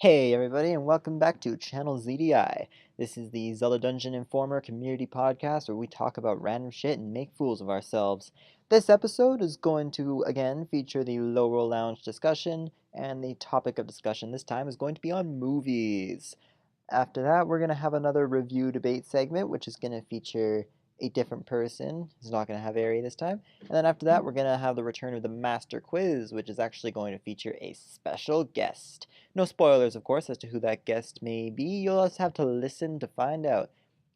Hey everybody, and welcome back to Channel ZDI. This is the Zelda Dungeon Informer community podcast where we talk about random shit and make fools of ourselves. This episode is going to, again, feature the Lorule Lounge discussion, and the topic of discussion this time is going to be on movies. After that, we're going to have another review debate segment, which is going to feature a different person. It's not going to have Ari this time. And then after that, we're going to have the return of the Master Quiz, which is actually going to feature a special guest. No spoilers, of course, as to who that guest may be. You'll just have to listen to find out.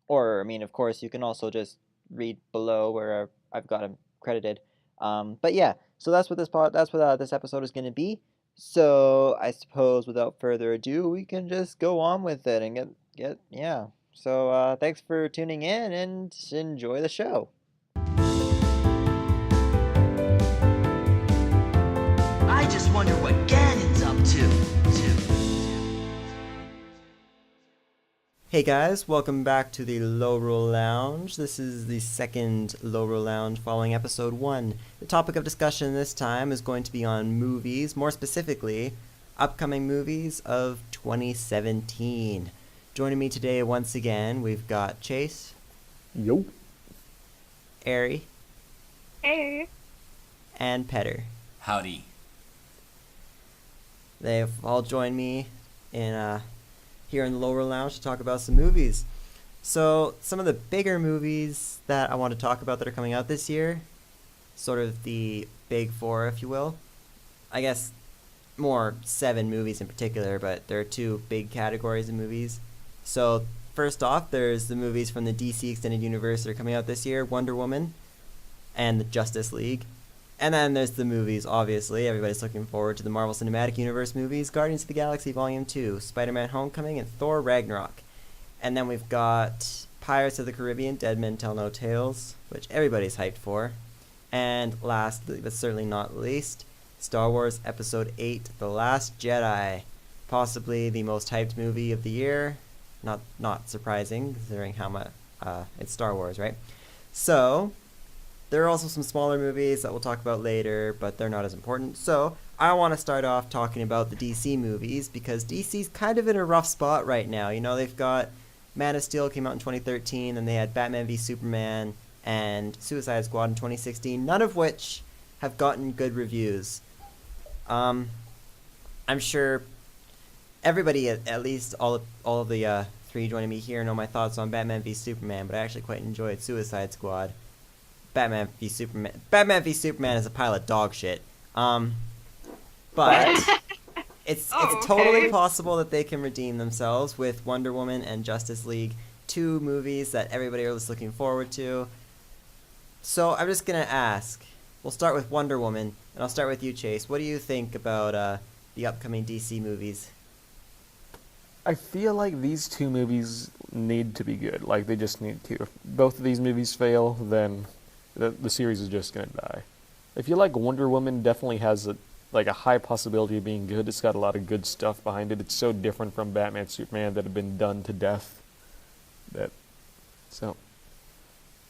Or, of course, you can also just read below where I've got him credited. But yeah, so that's what this episode is going to be. So I suppose without further ado, we can just go on with it and get yeah. So thanks for tuning in and enjoy the show. I just wonder what Ganon's up to. Hey guys, welcome back to the Lorule Lounge. This is the second Lorule Lounge following episode 1. The topic of discussion this time is going to be on movies, more specifically, upcoming movies of 2017. Joining me today once again, we've got Chase. Yo. Ari. Hey. And Petter. Howdy. They've all joined me in here in the Lower Lounge to talk about some movies. So, some of the bigger movies that I want to talk about that are coming out this year, sort of the big four, if you will. I guess more 7 movies in particular, but there are 2 big categories of movies. So, first off, there's the movies from the DC Extended Universe that are coming out this year, Wonder Woman and the Justice League. And then there's the movies, obviously. Everybody's looking forward to the Marvel Cinematic Universe movies, Guardians of the Galaxy Volume 2, Spider-Man Homecoming, and Thor Ragnarok. And then we've got Pirates of the Caribbean, Dead Men Tell No Tales, which everybody's hyped for. And last, but certainly not least, Star Wars Episode 8, The Last Jedi. Possibly the most hyped movie of the year. Not surprising, considering how much it's Star Wars, right? So there are also some smaller movies that we'll talk about later, but they're not as important. So I want to start off talking about the DC movies, because DC's kind of in a rough spot right now. You know, they've got Man of Steel came out in 2013, and they had Batman v Superman and Suicide Squad in 2016, none of which have gotten good reviews. I'm sure everybody, at least all of the 3 joining me here, know my thoughts on Batman v Superman, but I actually quite enjoyed Suicide Squad. Batman v Superman is a pile of dog shit. But it's totally possible that they can redeem themselves with Wonder Woman and Justice League, 2 movies that everybody is looking forward to. So I'm just gonna ask. We'll start with Wonder Woman, and I'll start with you, Chase. What do you think about the upcoming DC movies? I feel like these 2 movies need to be good. Like, they just need to. If both of these movies fail, then the series is just going to die. I feel like Wonder Woman definitely has a high possibility of being good. It's got a lot of good stuff behind it. It's so different from Batman Superman that have been done to death. So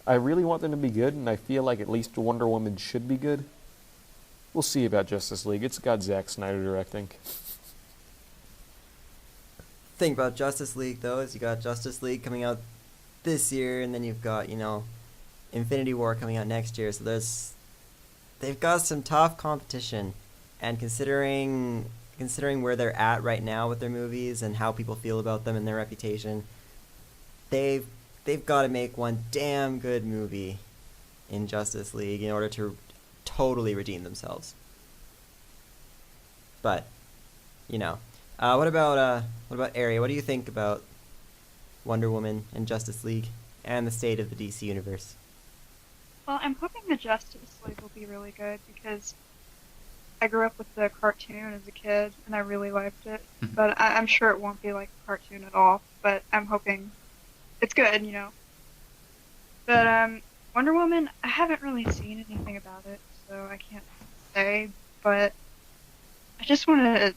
I really want them to be good, and I feel like at least Wonder Woman should be good. We'll see about Justice League. It's got Zack Snyder directing. Thing about Justice League, though, is you got Justice League coming out this year, and then you've got, Infinity War coming out next year. So they've got some tough competition, and considering where they're at right now with their movies and how people feel about them and their reputation, they've got to make one damn good movie in Justice League in order to totally redeem themselves. But, what about Ari? What do you think about Wonder Woman and Justice League and the state of the DC universe? Well, I'm hoping the Justice League will be really good because I grew up with the cartoon as a kid and I really liked it. But I'm sure it won't be like a cartoon at all. But I'm hoping it's good, But Wonder Woman, I haven't really seen anything about it, so I can't say. But I just want to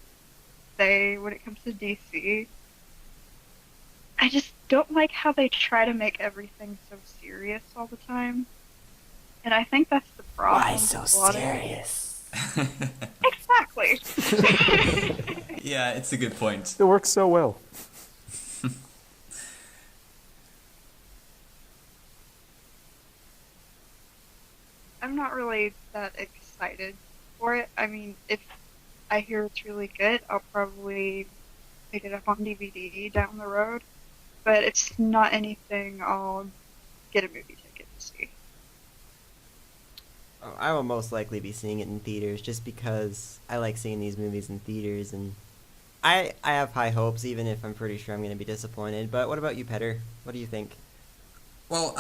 say, when it comes to DC, I just don't like how they try to make everything so serious all the time. And I think that's the problem. Why so serious? Exactly. Yeah, it's a good point. It works so well. I'm not really that excited for it. I mean, if I hear it's really good, I'll probably pick it up on DVD down the road. But it's not anything I'll get a movie ticket to see. Oh, I will most likely be seeing it in theaters just because I like seeing these movies in theaters, and I have high hopes, even if I'm pretty sure I'm going to be disappointed. But what about you, Petter? What do you think? Well,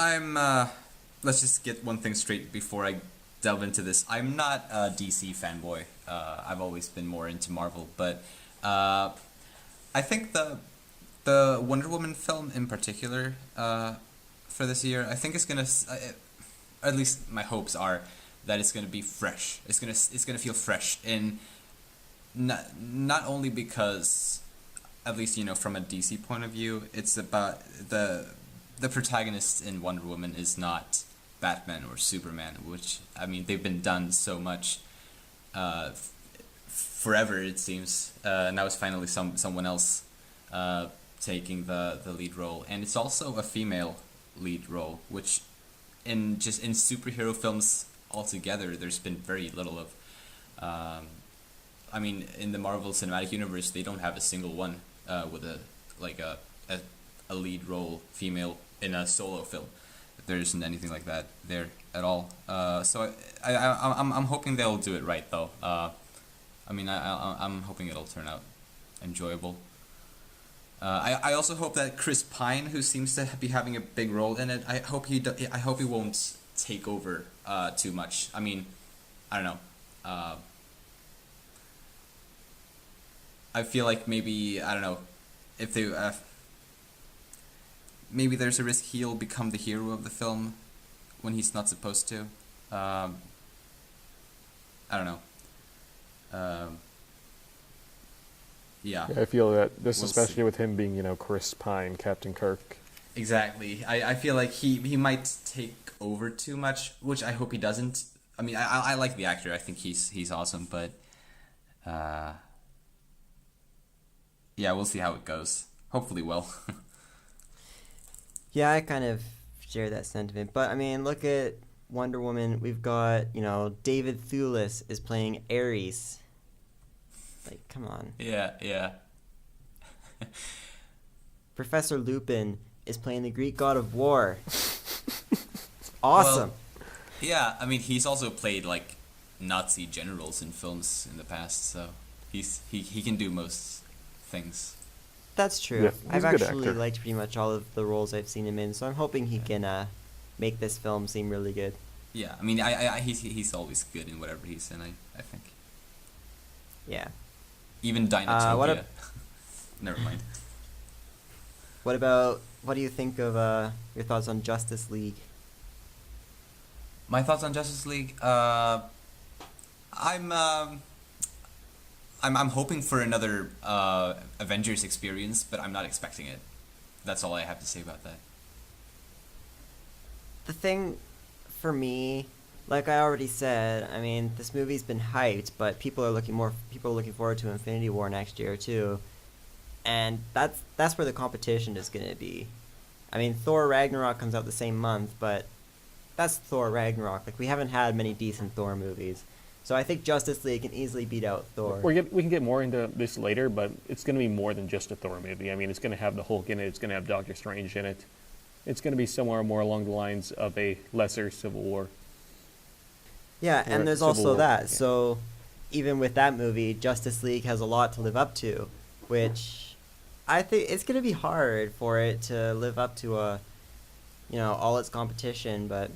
let's just get one thing straight before I delve into this. I'm not a DC fanboy. I've always been more into Marvel, but I think the Wonder Woman film in particular for this year, I think it's gonna, at least my hopes are that it's gonna be fresh. It's gonna feel fresh, and not only because, at least from a DC point of view, it's about the protagonist in Wonder Woman is not Batman or Superman, which, I mean, they've been done so much forever, it seems. Now it's finally someone else taking the lead role, and it's also a female lead role, which in superhero films altogether, there's been very little of. I mean, in the Marvel Cinematic Universe, they don't have a single one with a lead role female in a solo film. There isn't anything like that there at all. So I'm hoping they'll do it right, though. I mean, I'm hoping it'll turn out enjoyable. I also hope that Chris Pine, who seems to be having a big role in it, I hope he won't take over too much. I mean, I don't know. I feel like maybe, I don't know, if they maybe there's a risk he'll become the hero of the film when he's not supposed to. I don't know. Yeah. I feel that this, We'll especially see. with him being, Chris Pine, Captain Kirk. Exactly. I feel like he might take over too much, which I hope he doesn't. I mean, I like the actor. I think he's awesome, but yeah, we'll see how it goes. Hopefully well. Yeah, I kind of share that sentiment. But, I mean, look at Wonder Woman. We've got, David Thewlis is playing Ares. Like, come on. Yeah. Professor Lupin is playing the Greek god of war. Awesome. Well, yeah, I mean, he's also played like Nazi generals in films in the past, so he can do most things. That's true. Yeah, he's I've a good actually actor. liked pretty much all of the roles I've seen him in, so I'm hoping he can make this film seem really good. Yeah, I mean, he's always good in whatever he's in. I think Yeah. even Dinotopia. what ab- Never mind. What do you think of your thoughts on Justice League? My thoughts on Justice League. I'm hoping for another Avengers experience, but I'm not expecting it. That's all I have to say about that. The thing for me, like I already said, I mean, this movie's been hyped, but people are looking forward to Infinity War next year too. And that's where the competition is going to be. I mean, Thor Ragnarok comes out the same month, but that's Thor Ragnarok. Like, we haven't had many decent Thor movies. So I think Justice League can easily beat out Thor. We can get more into this later, but it's going to be more than just a Thor movie. I mean, it's going to have the Hulk in it. It's going to have Doctor Strange in it. It's going to be somewhere more along the lines of a lesser Civil War. Yeah, Or and there's Civil also War, that. yeah. So even with that movie, Justice League has a lot to live up to, which I think it's going to be hard for it to live up to all its competition, but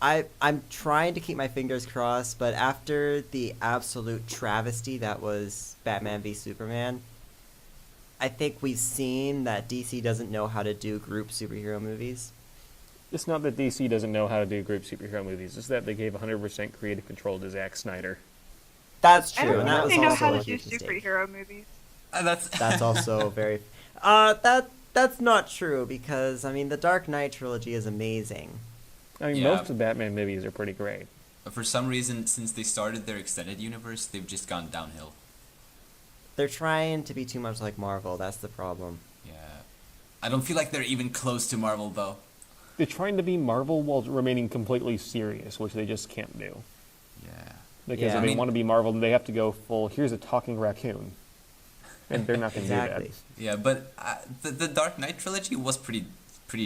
I'm trying to keep my fingers crossed, but after the absolute travesty that was Batman v Superman, I think we've seen that DC doesn't know how to do group superhero movies. It's not that DC doesn't know how to do group superhero movies. It's that they gave 100% creative control to Zack Snyder. That's I true, don't and that think was they know also how a to do huge mistake. superhero movies. That's also very... That's not true, because, I mean, the Dark Knight trilogy is amazing. I mean, Yeah. most of the Batman movies are pretty great. But for some reason, since they started their extended universe, they've just gone downhill. they're trying to be too much like Marvel. That's the problem. Yeah. I don't feel like they're even close to Marvel, though. They're trying to be Marvel while remaining completely serious, which they just can't do. Yeah. Because Yeah. if I they mean- want to be Marvel, then they have to go full, here's a talking raccoon. And they're not going to Exactly. do Yeah, but the Dark Knight trilogy was pretty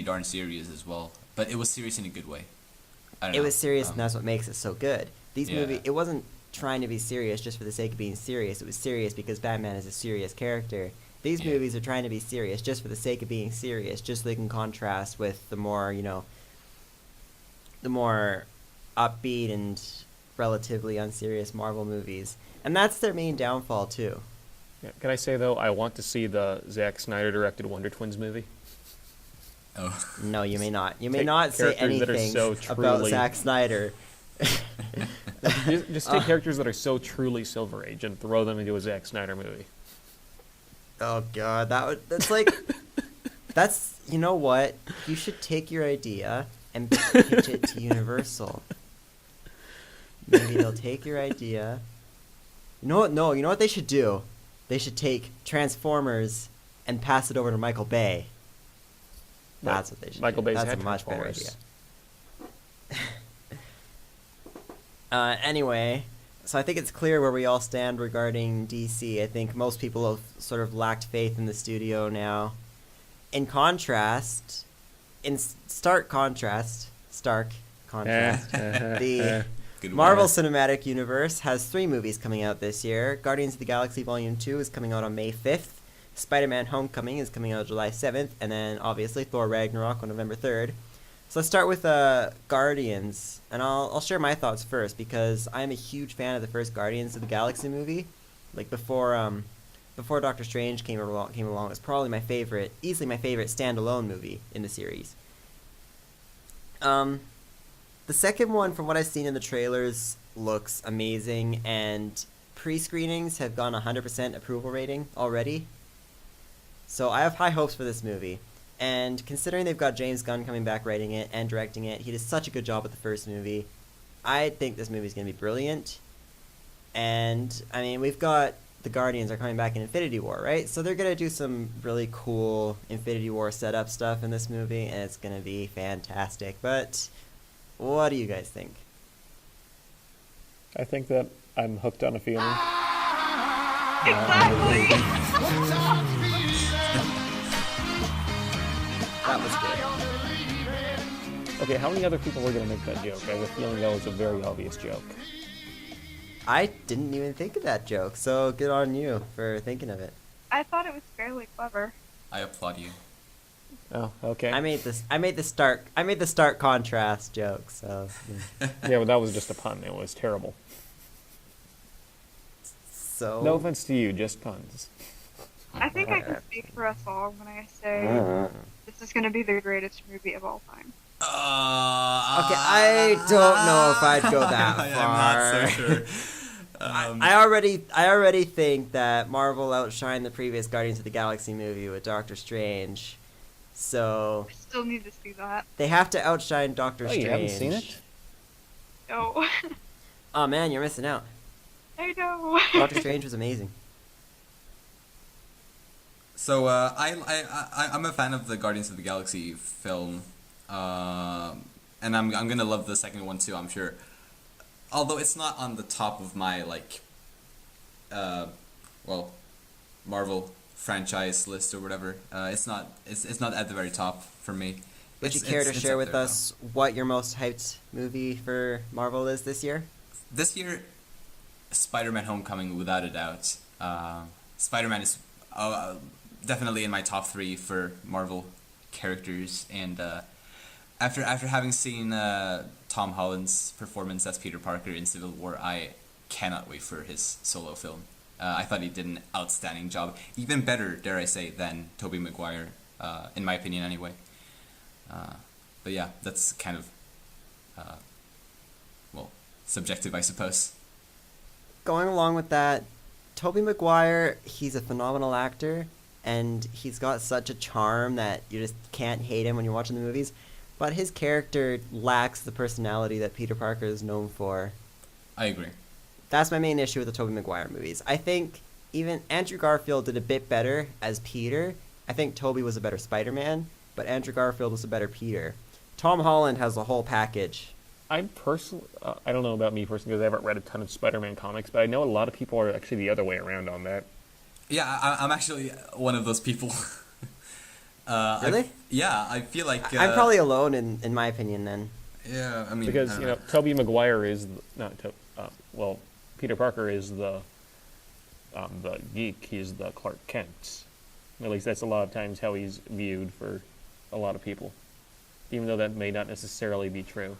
darn serious as well. But it was serious in a good way. I don't It know. was serious, and that's what makes it so good. These Yeah. movies, it wasn't trying to be serious just for the sake of being serious. It was serious because Batman is a serious character. These Yeah. movies are trying to be serious just for the sake of being serious, just so they can contrast with the more, the more upbeat and relatively unserious Marvel movies. And that's their main downfall, too. Yeah. Can I say, though, I want to see the Zack Snyder-directed Wonder Twins movie? Oh. No, you may not. You may Take not say characters that are anything so about truly- Zack Snyder. Just take characters that are so truly Silver Age and throw them into a Zack Snyder movie. Oh god, that's like that's you know what? You should take your idea and pitch it to Universal. Maybe they'll take your idea. You know what? No, you know what they should do? They should take Transformers and pass it over to Michael Bay. That's what they should Michael do. Bay's That's had a much better Transformers. idea. Anyway, so I think it's clear where we all stand regarding DC. I think most people have sort of lacked faith in the studio now. In contrast, stark contrast, the Good Marvel word. Cinematic Universe has 3 movies coming out this year. Guardians of the Galaxy Volume 2 is coming out on May 5th. Spider-Man Homecoming is coming out July 7th. And then, obviously, Thor Ragnarok on November 3rd. So let's start with Guardians. And I'll share my thoughts first, because I'm a huge fan of the first Guardians of the Galaxy movie. Like, before Doctor Strange came along, it was probably easily my favorite standalone movie in the series. The second one, from what I've seen in the trailers, looks amazing, and pre-screenings have gone 100% approval rating already. So I have high hopes for this movie. And considering they've got James Gunn coming back writing it and directing it, he did such a good job with the first movie. I think this movie's going to be brilliant. And, I mean, we've got the Guardians are coming back in Infinity War, right? So they're going to do some really cool Infinity War setup stuff in this movie, and it's going to be fantastic. But what do you guys think? I think that I'm hooked on a feeling. Exactly. That was good. Okay, how many other people were going to make that joke? I have a feeling that was a very obvious joke. I didn't even think of that joke, so good on you for thinking of it. I thought it was fairly clever. I applaud you. Oh, okay. I made the stark contrast joke, so Yeah, but that was just a pun. It was terrible. so No offense to you, just puns. I think I can speak for us all when I say this is going to be the greatest movie of all time. Okay, I don't know if I'd go that far. I'm not so sure. I already think that Marvel outshined the previous Guardians of the Galaxy movie with Doctor Strange. So I still need to see that. they have to outshine Doctor Oh, Strange. you haven't seen it? No. Oh man, you're missing out. I know. Doctor Strange was amazing. So I'm a fan of the Guardians of the Galaxy film, and I'm gonna love the second one too, I'm sure. Although it's not on the top of my Marvel franchise list or whatever. It's not at the very top for me. Would you It's- care to it's share up with there, us what your most hyped movie for Marvel is this year? though. This year, Spider-Man: Homecoming, without a doubt. Spider-Man is definitely in my top 3 for Marvel characters, and after having seen Tom Holland's performance as Peter Parker in Civil War, I cannot wait for his solo film. I thought he did an outstanding job, even better, dare I say, than Tobey Maguire, in my opinion, anyway. But yeah, that's kind of subjective, I suppose. Going along with that, Tobey Maguire, he's a phenomenal actor, and he's got such a charm that you just can't hate him when you're watching the movies. But his character lacks the personality that Peter Parker is known for. I agree. That's my main issue with the Tobey Maguire movies. I think even Andrew Garfield did a bit better as Peter. I think Tobey was a better Spider-Man, but Andrew Garfield was a better Peter. Tom Holland has the whole package. I don't know about me personally because I haven't read a ton of Spider-Man comics, but I know a lot of people are actually the other way around on that. Yeah, I'm actually one of those people. Really? I feel like I'm probably alone in my opinion then. Yeah, I mean, Because I don't know. Tobey Maguire is Peter Parker is the geek. He's the Clark Kent. At least that's a lot of times how he's viewed for a lot of people, even though that may not necessarily be true.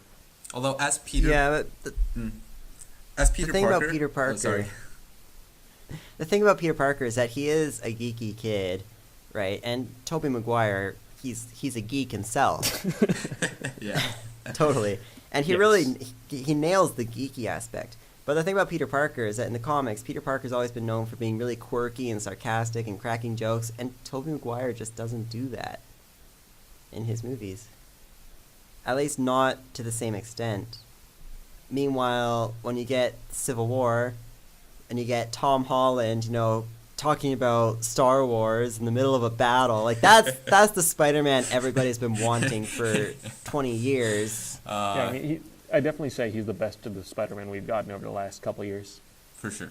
Although as Peter, Yeah, but as Peter the thing Parker, about Peter Parker, oh, sorry. the thing about Peter Parker is that he is a geeky kid, right? And Tobey Maguire, he's a geek himself. Yeah. Totally. And he Yes. really he nails the geeky aspect. But the thing about Peter Parker is that in the comics, Peter Parker's always been known for being really quirky and sarcastic and cracking jokes, and Tobey Maguire just doesn't do that in his movies. At least not to the same extent. Meanwhile, when you get Civil War and you get Tom Holland, talking about Star Wars in the middle of a battle, like that's the Spider-Man everybody's been wanting for 20 years. Yeah, I mean, I definitely say he's the best of the Spider-Man we've gotten over the last couple of years. For sure.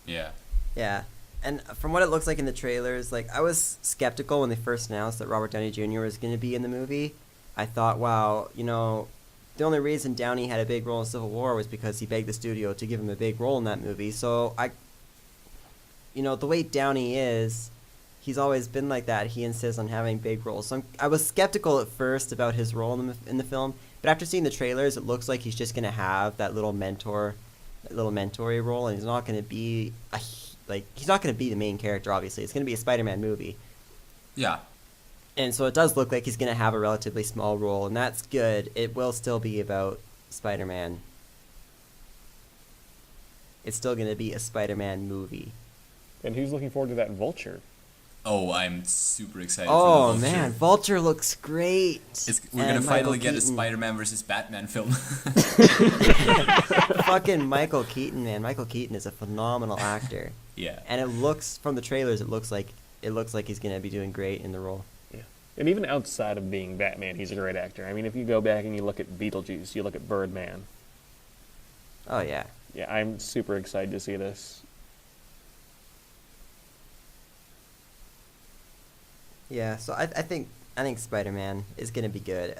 Yeah. Yeah. And from what it looks like in the trailers, like I was skeptical when they first announced that Robert Downey Jr. was going to be in the movie. I thought, wow, the only reason Downey had a big role in Civil War was because he begged the studio to give him a big role in that movie. So the way Downey is, he's always been like that. He insists on having big roles. So I was skeptical at first about his role in the film, but after seeing the trailers, it looks like he's just going to have that little mentory role, and he's not going to be he's not going to be the main character. Obviously, it's going to be a Spider-Man movie. Yeah. And so it does look like he's going to have a relatively small role, and that's good. It will still be about Spider-Man. It's still going to be a Spider-Man movie. And who's looking forward to that Vulture? Oh, I'm super excited for Oh, the Vulture. man. Vulture looks great. We're going to And finally Michael get a Keaton. Spider-Man versus Batman film. Fucking Michael Keaton, man. Michael Keaton is a phenomenal actor. Yeah. And it looks, from the trailers, it looks like he's going to be doing great in the role. Yeah. And even outside of being Batman, he's a great actor. I mean, if you go back and you look at Beetlejuice, you look at Birdman. Oh, yeah. Yeah, I'm super excited to see this. Yeah, so I think Spider-Man is going to be good.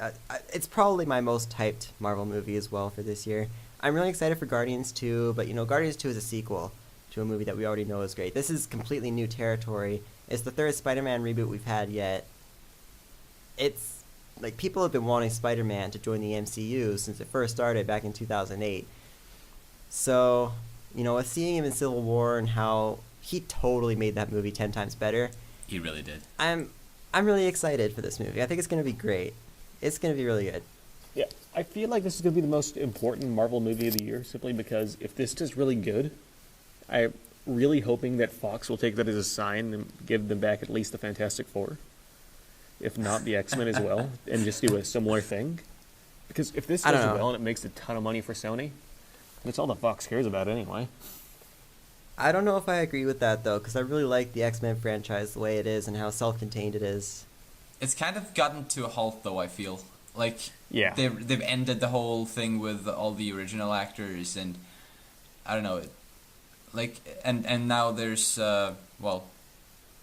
It's probably my most hyped Marvel movie as well for this year. I'm really excited for Guardians 2, but Guardians 2 is a sequel to a movie that we already know is great. This is completely new territory. It's the third Spider-Man reboot we've had yet. It's like people have been wanting Spider-Man to join the MCU since it first started back in 2008. So, with seeing him in Civil War and how he totally made that movie 10 times better, He really did. I'm really excited for this movie. I think it's going to be great. It's going to be really good. Yeah, I feel like this is going to be the most important Marvel movie of the year, simply because if this does really good, I'm really hoping that Fox will take that as a sign and give them back at least the Fantastic Four, if not the X-Men as well, and just do a similar thing. Because if this I does don't know. well and it makes a ton of money for Sony, that's all that Fox cares about anyway. I don't know if I agree with that, though, because I really like the X-Men franchise the way it is and how self-contained it is. It's kind of gotten to a halt, though, I feel. Like, Yeah. they've ended the whole thing with all the original actors, and I don't know, and now there's, the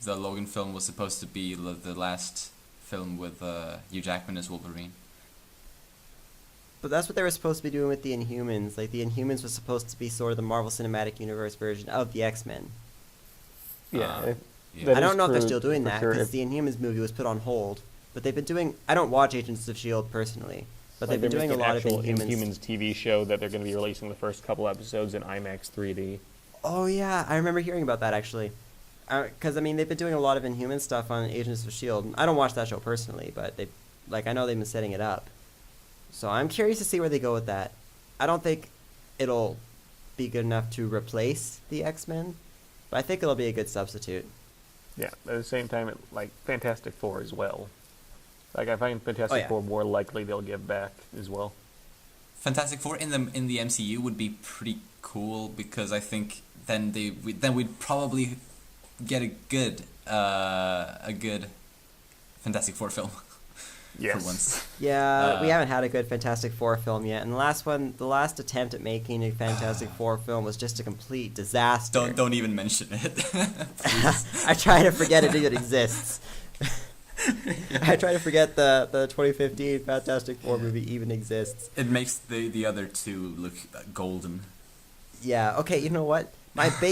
Logan film was supposed to be the last film with Hugh Jackman as Wolverine. But that's what they were supposed to be doing with the Inhumans. Like, the Inhumans was supposed to be sort of the Marvel Cinematic Universe version of the X-Men. Yeah. That I don't is know if they're true still doing for that, sure. because the Inhumans movie was put on hold. But they've been doing... I don't watch Agents of S.H.I.E.L.D. personally, but they've been doing a lot of Inhumans. Inhumans TV show that they're going to be releasing the first couple episodes in IMAX 3D. Oh, yeah. I remember hearing about that, actually. Because, they've been doing a lot of Inhuman stuff on Agents of S.H.I.E.L.D. I don't watch that show personally, but I know they've been setting it up. So I'm curious to see where they go with that. I don't think it'll be good enough to replace the X-Men, but I think it'll be a good substitute. Yeah, at the same time, Fantastic Four as well. Like, I find Fantastic Four more likely they'll give back as well. Fantastic Four in the MCU would be pretty cool, because I think then we'd probably get a good Fantastic Four film. Yes. For once. Yeah, we haven't had a good Fantastic Four film yet, and the last attempt at making a Fantastic Four film was just a complete disaster. Don't even mention it. I try to forget it even exists. I try to forget the 2015 Fantastic Four movie even exists. It makes the other two look golden. Yeah. Okay. You know what? One of the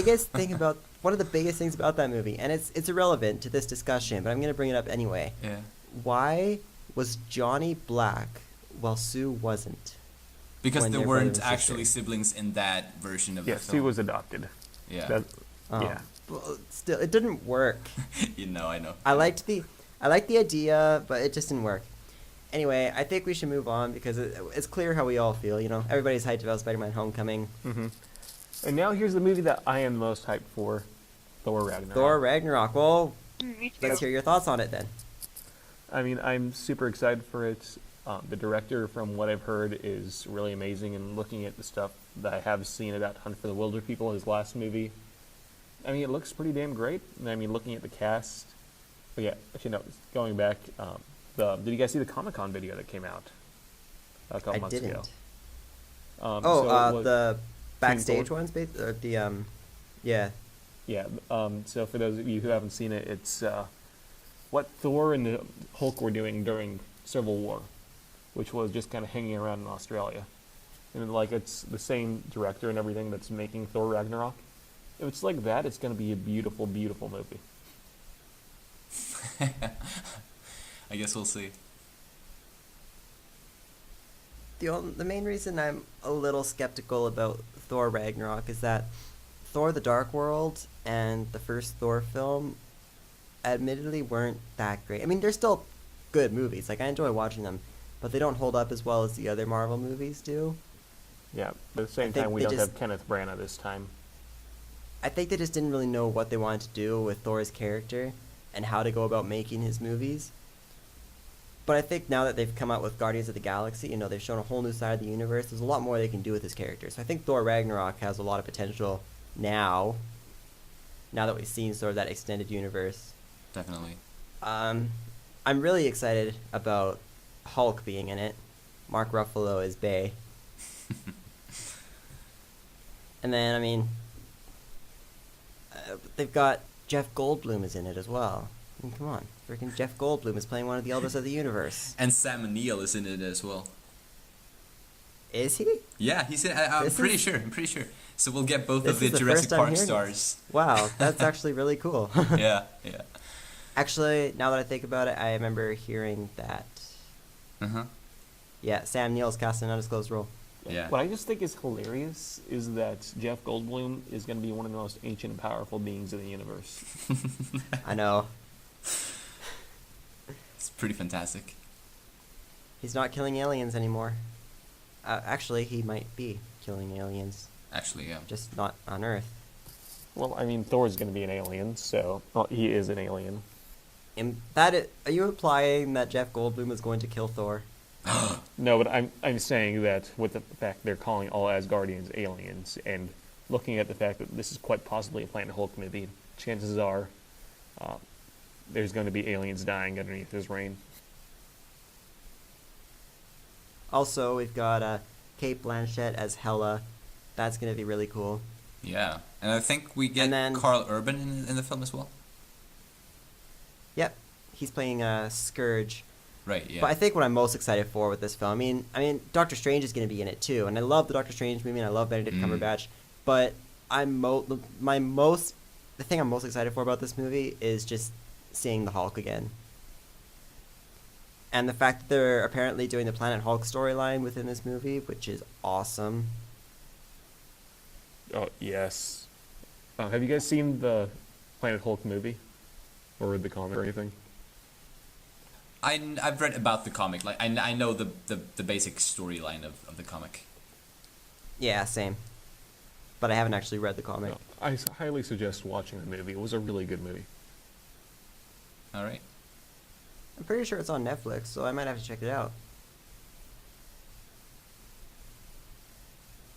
biggest things about that movie, and it's irrelevant to this discussion, but I'm gonna bring it up anyway. Yeah. Why was Johnny black while Sue wasn't? Because when there they're brother weren't and actually sister? siblings in that version of the Yes, film. he was adopted. Yeah. That, Oh. Yeah. Well, still, it didn't work. I know. I liked the idea, but it just didn't work. Anyway, I think we should move on because it's clear how we all feel. You know, everybody's hyped about Spider-Man: Homecoming. Mm-hmm. And now here's the movie that I am most hyped for, Thor Ragnarok. Thor Ragnarok. Well, Me too. let's hear your thoughts on it then. I mean, I'm super excited for it. The director, from what I've heard, is really amazing, and looking at the stuff that I have seen about Hunt for the Wilder People, his last movie, I mean, it looks pretty damn great. And I mean, looking at the cast, but yeah, actually no, going back, did you guys see the Comic-Con video that came out a couple I months ago? didn't. So it was- The backstage Thor? ones, yeah. Yeah, so for those of you who haven't seen it, it's what Thor and the Hulk were doing during Civil War, which was just kind of hanging around in Australia. And like, it's the same director and everything that's making Thor Ragnarok. If it's like that, it's going to be a beautiful, beautiful movie. I guess we'll see. The main reason I'm a little skeptical about Thor Ragnarok is that Thor: The Dark World and the first Thor film admittedly weren't that great. I mean, they're still good movies. Like, I enjoy watching them, but they don't hold up as well as the other Marvel movies do. Yeah, but at the same think time, we they don't just- have Kenneth Branagh this time. I think they just didn't really know what they wanted to do with Thor's character and how to go about making his movies. But I think now that they've come out with Guardians of the Galaxy, you know, they've shown a whole new side of the universe. There's a lot more they can do with his character. So I think Thor Ragnarok has a lot of potential now that we've seen sort of that extended universe. Definitely. I'm really excited about Hulk being in it. Mark Ruffalo is Bay. And then, I mean, they've got Jeff Goldblum is in it as well. I mean, come on. Freaking Jeff Goldblum is playing one of the elders of the universe. And Sam Neill is in it as well. Is he? Yeah, he's in. I'm This pretty is- sure. I'm pretty sure. So we'll get both This of the is the Jurassic first I'm Park hearing stars. Wow, that's actually really cool. Yeah. Actually, now that I think about it, I remember hearing that. Uh-huh. Yeah, Sam Neill's cast an undisclosed role. Yeah. What I just think is hilarious is that Jeff Goldblum is going to be one of the most ancient and powerful beings in the universe. I know. It's pretty fantastic. He's not killing aliens anymore. Actually, he might be killing aliens, Actually, yeah. just not on Earth. Well, I mean, Thor is going to be an alien, so... Well, he is an alien. Are you implying that Jeff Goldblum is going to kill Thor? No, but I'm saying that with the fact they're calling all Asgardians aliens, and looking at the fact that this is quite possibly a Planet Hulk movie, chances are there's going to be aliens dying underneath his reign. Also, we've got Kate Blanchett as Hela. That's going to be really cool. Yeah. And I think we get And then- Carl Urban in the film as well. Yep, he's playing Scourge. Right, yeah. But I think what I'm most excited for with this film, I mean, Doctor Strange is going to be in it too, and I love the Doctor Strange movie, and I love Benedict Cumberbatch. But the thing I'm most excited for about this movie is just seeing the Hulk again, and the fact that they're apparently doing the Planet Hulk storyline within this movie, which is awesome. Oh, yes. Have you guys seen the Planet Hulk movie? Or read the comic or anything? I've read about the comic. Like I know the basic storyline of the comic. Yeah, same. But I haven't actually read the comic. No, I highly suggest watching the movie. It was a really good movie. All right. I'm pretty sure it's on Netflix, so I might have to check it out.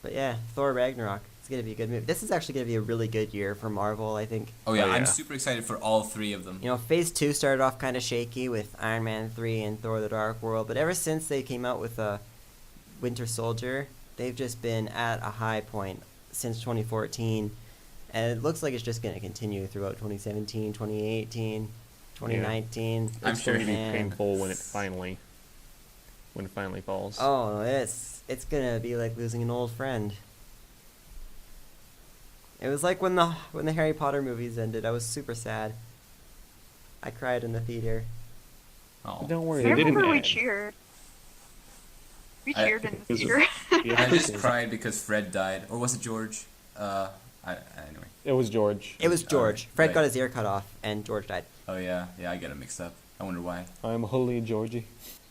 But yeah, Thor Ragnarok. It's gonna be a good movie. This is actually gonna be a really good year for Marvel, I think. Oh yeah, Oh, yeah. I'm super excited for all three of them. You know, Phase 2 started off kind of shaky with Iron Man 3 and Thor: The Dark World, but ever since they came out with Winter Soldier, they've just been at a high point since 2014, and it looks like it's just going to continue throughout 2017, 2018, 2019. I'm It's sure going to be Man. painful when it finally falls. Oh, it's going to be like losing an old friend. It was like when the Harry Potter movies ended. I was super sad. I cried in the theater. Oh. Don't worry, I they didn't remember we end. cheered. We I- cheered in the Because- theater. Yeah, I just cried because Fred died, or was it George? Anyway. It was George. It was George. Fred right. got his ear cut off, and George died. Oh yeah, I get it mixed up. I wonder why. I'm Holy Georgie.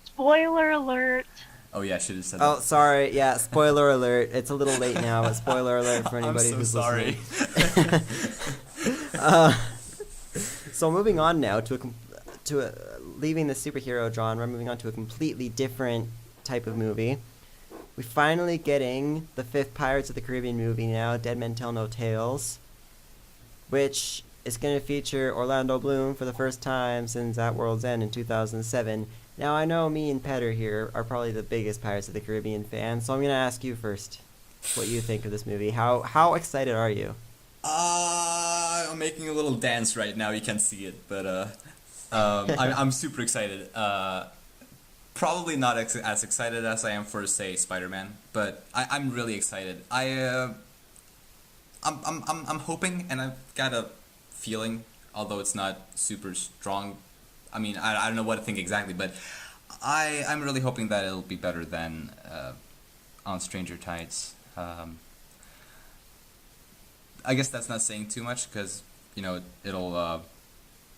Spoiler alert. Oh yeah, I should have said Oh, that. sorry. Yeah, spoiler alert. It's a little late now, but spoiler alert for anybody I'm so who's sorry. listening. So moving on now to leaving the superhero genre, moving on to a completely different type of movie. We're finally getting the fifth Pirates of the Caribbean movie now, Dead Men Tell No Tales, which is going to feature Orlando Bloom for the first time since At World's End in 2007. Now, I know me and Petter here are probably the biggest Pirates of the Caribbean fans, so I'm going to ask you first what you think of this movie. How excited are you? I'm making a little dance right now. You can't see it, but I'm super excited. Probably not as excited as I am for, say, Spider-Man, but I'm really excited. I'm hoping, and I've got a feeling, although it's not super strong. I mean, I don't know what to think exactly, but I'm really hoping that it'll be better than On Stranger Tides. I guess that's not saying too much because it'll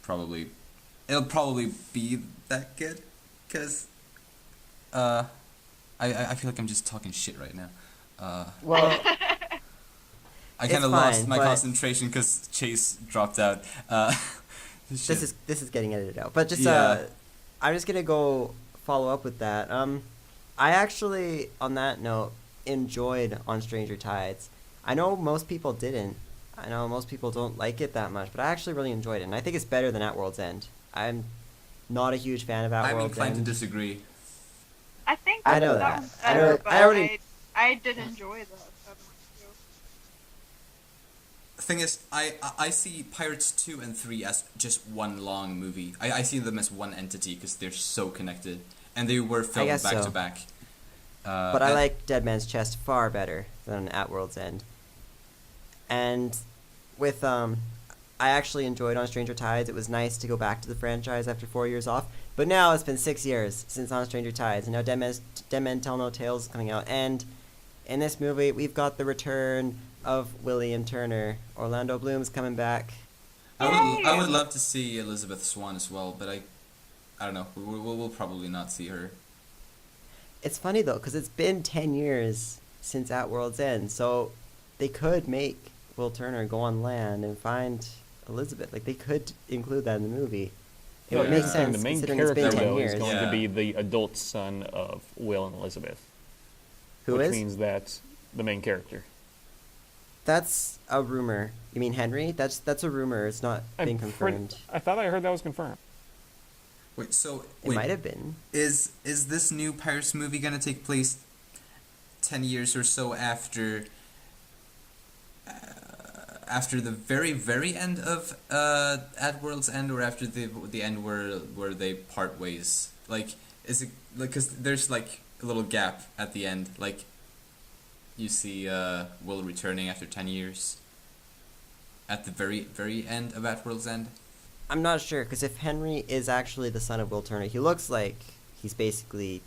probably be that good because I feel like I'm just talking shit right now. Well, I It's kind of lost fine, my but- concentration because Chase dropped out. this is getting edited out. But just Yeah. I'm just gonna go follow up with that. I actually, on that note, enjoyed On Stranger Tides. I know most people didn't. I know most people don't like it that much, but I actually really enjoyed it, and I think it's better than At World's End. I'm not a huge fan of At I'm World's inclined End. to disagree. I think I know that that. one's I better, know- but I already- I did enjoy the other one too. Thing is, I see Pirates 2 and 3 as just one long movie. I see them as one entity because they're so connected, and they were filmed guess back so. to back. But I like Dead Man's Chest far better than At World's End. And with I actually enjoyed On Stranger Tides. It was nice to go back to the franchise after 4 years off. But now it's been 6 years since On Stranger Tides, and now Dead Men Tell No Tales is coming out. And in this movie, we've got the return of William Turner. Orlando Bloom's coming back. I would love to see Elizabeth Swann as well, but I don't know. We'll probably not see her. It's funny though, because it's been 10 years since At World's End, so they could make Will Turner go on land and find Elizabeth. Like, they could include that in the movie. It would Yeah. make And sense, The main considering it's character, been 10 though, years. is going Yeah. to be the adult son of Will and Elizabeth. Who which is? means that the main character. That's a rumor. You mean Henry? That's a rumor. It's not I'm been pretty- confirmed. I thought I heard that was confirmed. Wait, so It might have been. Is this new Pirates movie gonna take place 10 years or so after the very end of At World's End, or after the end where they part ways? Like, is it like, because there's like a little gap at the end, like you see Will returning after 10 years at the very end of At World's End? I'm not sure, because if Henry is actually the son of Will Turner, he looks like he's basically,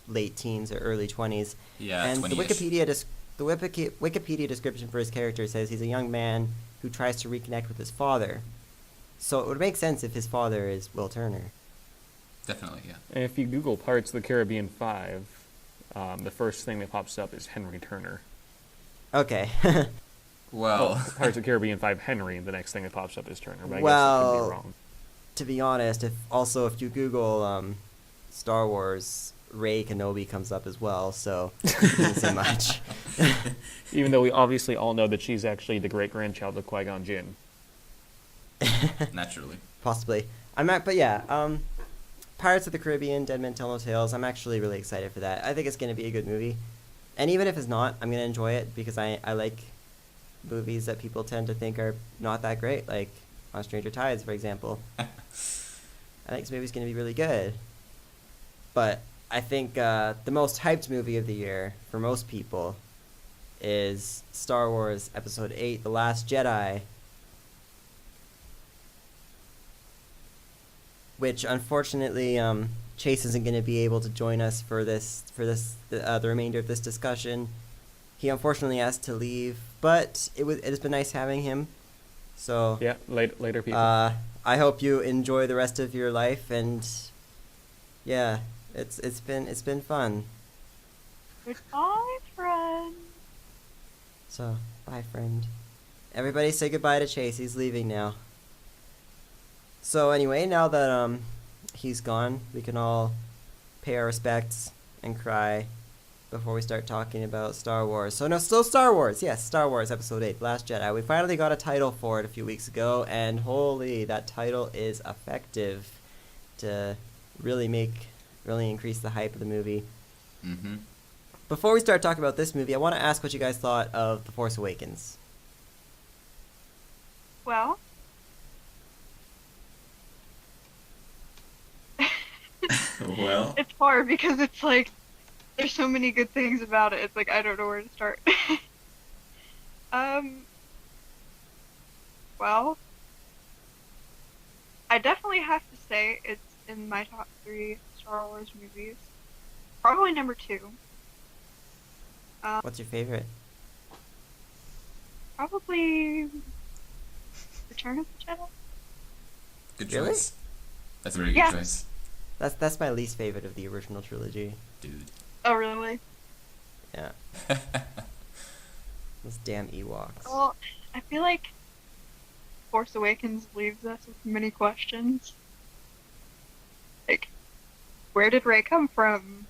late teens or early 20s. Yeah, And the 20-ish. Wikipedia description for his character says he's a young man who tries to reconnect with his father. So it would make sense if his father is Will Turner. Definitely, yeah. And if you Google Pirates of the Caribbean 5, the first thing that pops up is Henry Turner. Okay. Well, Pirates of the Caribbean 5 Henry, the next thing that pops up is Turner. But I guess it could Well, be wrong. To be honest, if you Google Star Wars Rey Kenobi comes up as well, so it doesn't say much. Even though we obviously all know that she's actually the great-grandchild of Qui-Gon Jinn. Naturally. Possibly. Pirates of the Caribbean, Dead Men Tell No Tales, I'm actually really excited for that. I think it's going to be a good movie. And even if it's not, I'm going to enjoy it because I like movies that people tend to think are not that great, like On Stranger Tides, for example. I think this movie's going to be really good. But I think the most hyped movie of the year for most people is Star Wars Episode 8, The Last Jedi, which unfortunately Chase isn't going to be able to join us for the remainder of this discussion. He unfortunately asked to leave, but it's been nice having him. So Yeah, later people. I hope you enjoy the rest of your life, and yeah, it's been fun. Goodbye, friend. So bye, friend. Everybody say goodbye to Chase. He's leaving now. So anyway, now that he's gone, we can all pay our respects and cry before we start talking about Star Wars. So no, still Star Wars. Yes, Star Wars Episode 8, Last Jedi. We finally got a title for it a few weeks ago, and holy, that title is effective to really increase the hype of the movie. Mm-hmm. Before we start talking about this movie, I want to ask what you guys thought of The Force Awakens. Well, Well. it's hard because it's like there's so many good things about it. It's like I don't know where to start. Well, I definitely have to say it's in my top 3 Star Wars movies. Probably number 2. What's your favorite? Probably Return of the Jedi. Good Really? choice. That's a very Yes. good choice. That's my least favorite of the original trilogy. Dude. Oh, really? Yeah, those damn Ewoks. Well, I feel like Force Awakens leaves us with many questions. Like, where did Rey come from?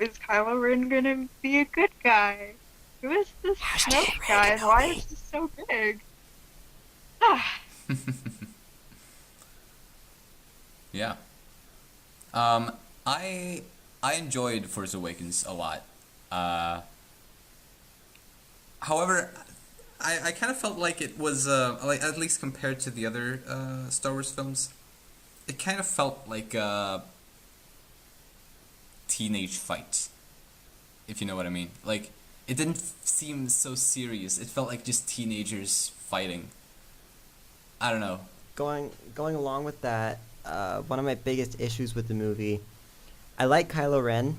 Is Kylo Ren gonna be a good guy? Who is this Snoke guy, and why is this so big? Yeah. I enjoyed Force Awakens a lot. However, I kind of felt like it was like, at least compared to the other Star Wars films, it kind of felt like a teenage fight, if you know what I mean. Like, it didn't seem so serious. It felt like just teenagers fighting. I don't know. Going along with that, one of my biggest issues with the movie, I like Kylo Ren.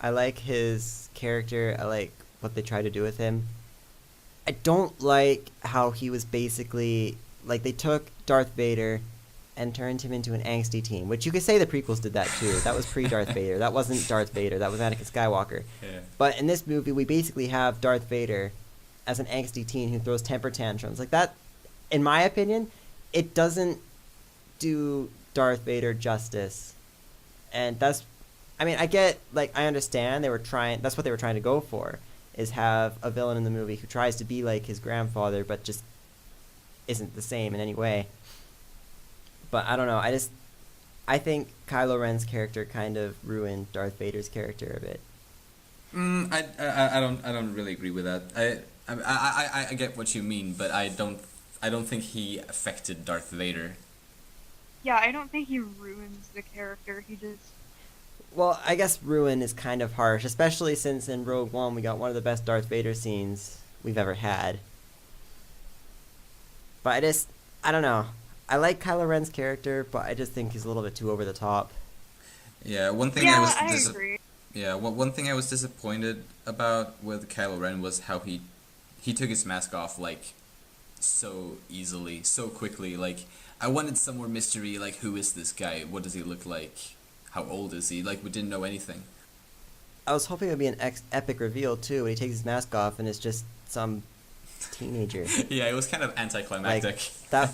I like his character. I like what they try to do with him. I don't like how he was basically, like, they took Darth Vader and turned him into an angsty teen, which you could say the prequels did that too. That was pre-Darth Vader. That wasn't Darth Vader. That was Anakin Skywalker. Yeah. But in this movie, we basically have Darth Vader as an angsty teen who throws temper tantrums. Like, that, in my opinion, it doesn't do Darth Vader justice. And that's, I mean, I understand that's what they were trying to go for, is have a villain in the movie who tries to be like his grandfather, but just isn't the same in any way. But I don't know, I think Kylo Ren's character kind of ruined Darth Vader's character a bit. I don't really agree with that. I get what you mean, but I don't think he affected Darth Vader. Yeah, I don't think he ruins the character. He just... Well, I guess ruin is kind of harsh, especially since in Rogue One we got one of the best Darth Vader scenes we've ever had. But I don't know. I like Kylo Ren's character, but I just think he's a little bit too over the top. Yeah, one thing I agree. Yeah, one thing I was disappointed about with Kylo Ren was how he took his mask off, like, so easily, so quickly. Like, I wanted some more mystery, like, who is this guy? What does he look like? How old is he? Like, we didn't know anything. I was hoping it would be an epic reveal, too, when he takes his mask off and it's just some teenager. Yeah, it was kind of anticlimactic. Like,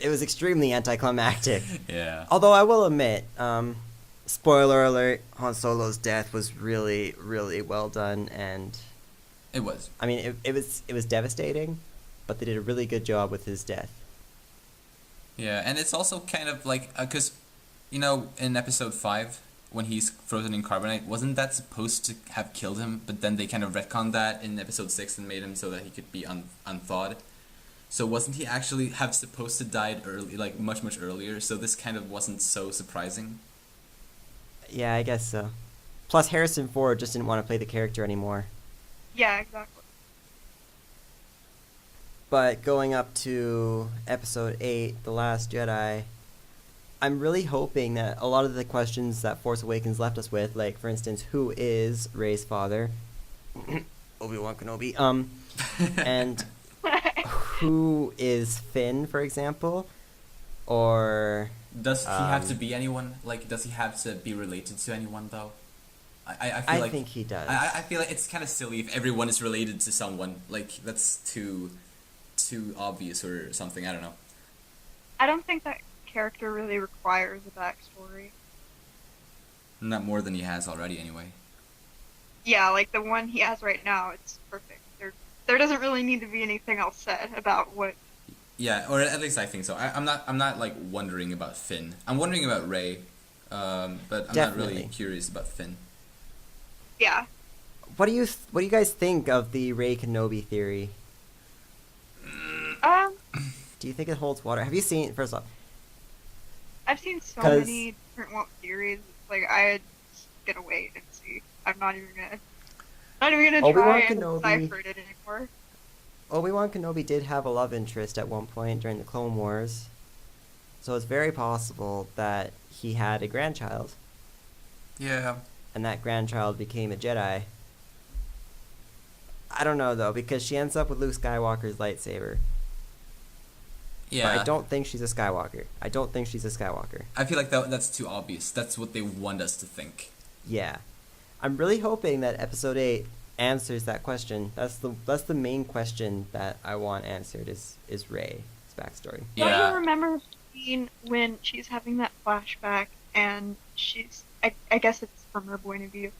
it was extremely anticlimactic. Yeah. Although I will admit, spoiler alert, Han Solo's death was really, really well done, and It was. I mean, it was devastating, but they did a really good job with his death. Yeah, and it's also kind of like, because, you know, in episode 5, when he's frozen in carbonite, wasn't that supposed to have killed him? But then they kind of retconned that in episode 6 and made him so that he could be unthawed. So wasn't he actually have supposed to died early, like much, much earlier? So this kind of wasn't so surprising. Yeah, I guess so. Plus, Harrison Ford just didn't want to play the character anymore. Yeah, exactly. But going up to episode 8, The Last Jedi, I'm really hoping that a lot of the questions that Force Awakens left us with, like, for instance, who is Rey's father? Obi-Wan Kenobi. And who is Finn, for example? Or... Does he have to be anyone? Like, does he have to be related to anyone, though? I feel like... think he does. I feel like it's kind of silly if everyone is related to someone. Like, that's too obvious or something. I don't know. I don't think that character really requires a backstory. Not more than he has already, anyway. Yeah, like the one he has right now, it's perfect. There doesn't really need to be anything else said about what. Yeah, or at least I think so. I'm not like wondering about Finn. I'm wondering about Rey, but I'm not Definitely. really curious about Finn. Yeah. What do you guys think of the Rey Kenobi theory? Do you think it holds water? Have you seen, first off, I've seen so 'Cause- many different theories. Like I'm just gonna wait and see. I'm not even gonna Obi-Wan try and Kenobi- decipher it anymore. Obi-Wan Kenobi did have a love interest at one point during the Clone Wars, so it's very possible that he had a grandchild, Yeah. and that grandchild became a Jedi. I don't know, though, because she ends up with Luke Skywalker's lightsaber. Yeah. But I don't think she's a Skywalker. I feel like that's too obvious. That's what they want us to think. Yeah. I'm really hoping that Episode 8 answers that question. That's the main question that I want answered is Rey's backstory. Don't Yeah. you remember the scene when she's having that flashback and she's I guess it's from her point of view.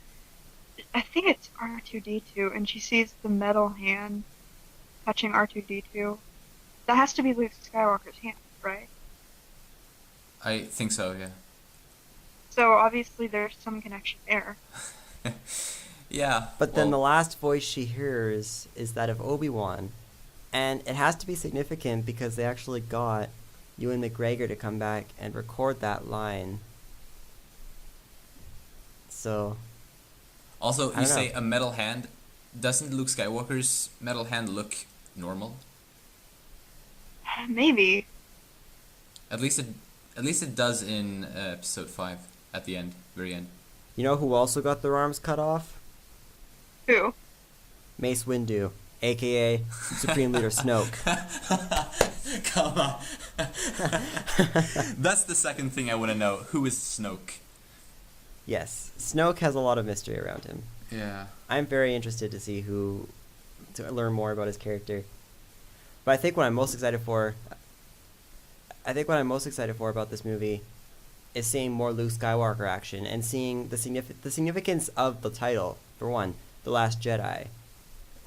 I think it's R2-D2 and she sees the metal hand touching R2-D2. That has to be Luke Skywalker's hand, right? I think so, yeah. So obviously there's some connection there. Yeah. But then the well, last voice she hears is that of Obi-Wan. And it has to be significant because they actually got Ewan McGregor to come back and record that line. So, Also, I you don't say know. a metal hand. Doesn't Luke Skywalker's metal hand look normal? Maybe. At least it does in episode 5 at the end, very end. you know who also got their arms cut off? Who? Mace Windu, a.k.a. Supreme Leader Snoke. Come on. That's the second thing I want to know. Who is Snoke? Yes, Snoke has a lot of mystery around him. Yeah. I'm very interested to learn more about his character. But I think what I'm most excited for about this movie is seeing more Luke Skywalker action and seeing the significance of the title. For one, The Last Jedi.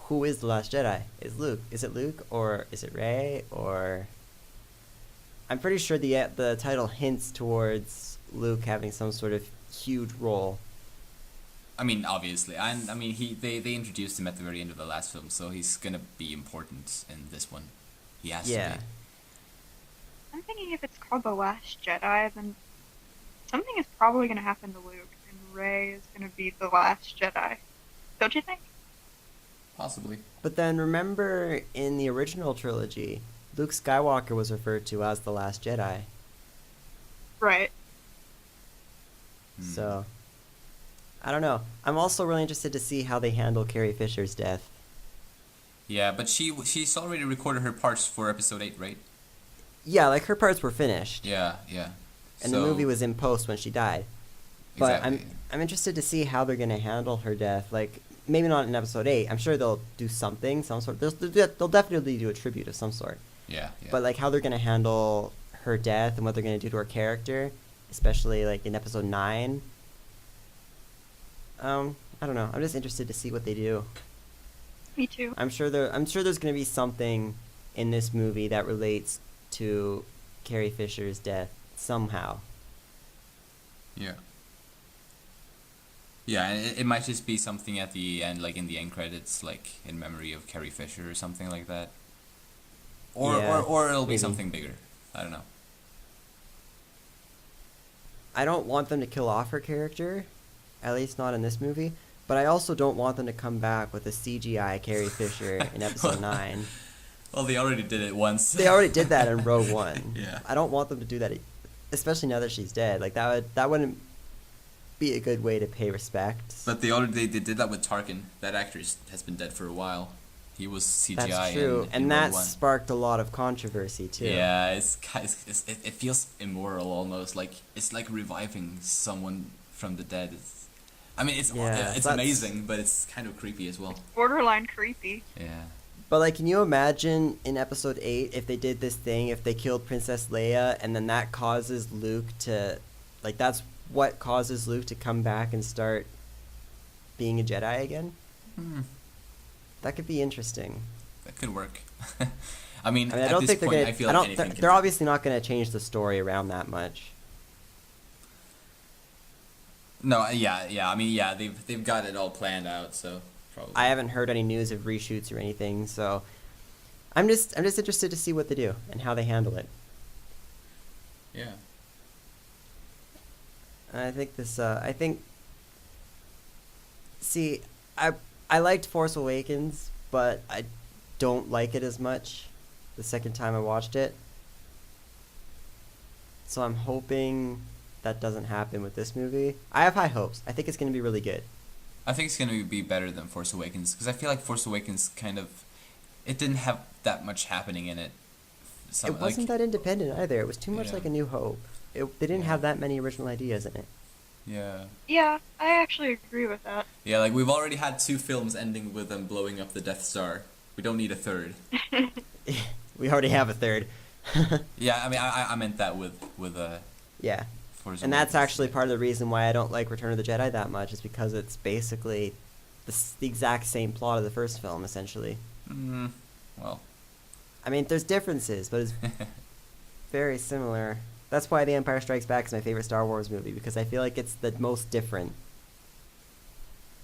Who is the Last Jedi? Is it Luke or is it Rey or? I'm pretty sure the title hints towards Luke having some sort of huge role. I mean, obviously. I mean, they introduced him at the very end of the last film, so he's gonna be important in this one. He has to Yeah. be. I'm thinking if it's called The Last Jedi, then something is probably going to happen to Luke, and Rey is going to be the last Jedi. Don't you think? Possibly. But then remember in the original trilogy, Luke Skywalker was referred to as the Last Jedi. Right. So, I don't know. I'm also really interested to see how they handle Carrie Fisher's death. Yeah, but she's already recorded her parts for episode 8, right? Yeah, like her parts were finished, Yeah. and So- the movie was in post when she died. But Exactly. I'm interested to see how they're gonna handle her death. Like maybe not in episode 8. I'm sure they'll do something, some sort. They'll definitely do a tribute of some sort. Yeah. But like how they're gonna handle her death and what they're gonna do to her character, especially like in episode 9. I don't know. I'm just interested to see what they do. Me too. I'm sure there's going to be something in this movie that relates to Carrie Fisher's death somehow. Yeah. Yeah, it might just be something at the end, like in the end credits, like in memory of Carrie Fisher or something like that. Or Yeah, or it'll be maybe. something bigger. I don't know. I don't want them to kill off her character, at least not in this movie, but I also don't want them to come back with a CGI Carrie Fisher in episode 9. Well, they already did it once. They already did that in Rogue One. Yeah. I don't want them to do that, especially now that she's dead. Like that wouldn't be a good way to pay respect. But they did that with Tarkin. That actor has been dead for a while. He was CGI. That's true, in and Rogue that One. sparked a lot of controversy too. Yeah, it feels immoral almost. Like it's like reviving someone from the dead. It's that's- amazing, but it's kind of creepy as well. Borderline creepy. Yeah. But like, can you imagine in episode 8 if they did this thing, if they killed Princess Leia, and then that causes Luke to, like, that's what causes Luke to come back and start being a Jedi again? That could be interesting. That could work. I mean, I at don't this think they're point, gonna. I feel I like don't. anything They're, can they're happen. obviously not going to change the story around that much. No, yeah. I mean, yeah, they've got it all planned out, so probably. I haven't heard any news of reshoots or anything, so I'm just interested to see what they do and how they handle it. Yeah. And I think this. See, I liked Force Awakens, but I don't like it as much the second time I watched it. So I'm hoping that doesn't happen with this movie. I have high hopes. I think it's going to be really good. I think it's going to be better than Force Awakens, because I feel like Force Awakens it didn't have that much happening in it. It wasn't that independent either. It was too much Yeah. like A New Hope. They didn't have that many original ideas in it. Yeah. Yeah, I actually agree with that. Yeah, like we've already had 2 films ending with them blowing up the Death Star. We don't need a third. We already have a third. Yeah, I mean, I meant that with Yeah. Force And that's Awakens. actually part of the reason why I don't like Return of the Jedi that much, is because it's basically the exact same plot of the first film, essentially. Well. I mean, there's differences, but it's very similar. That's why The Empire Strikes Back is my favorite Star Wars movie, because I feel like it's the most different.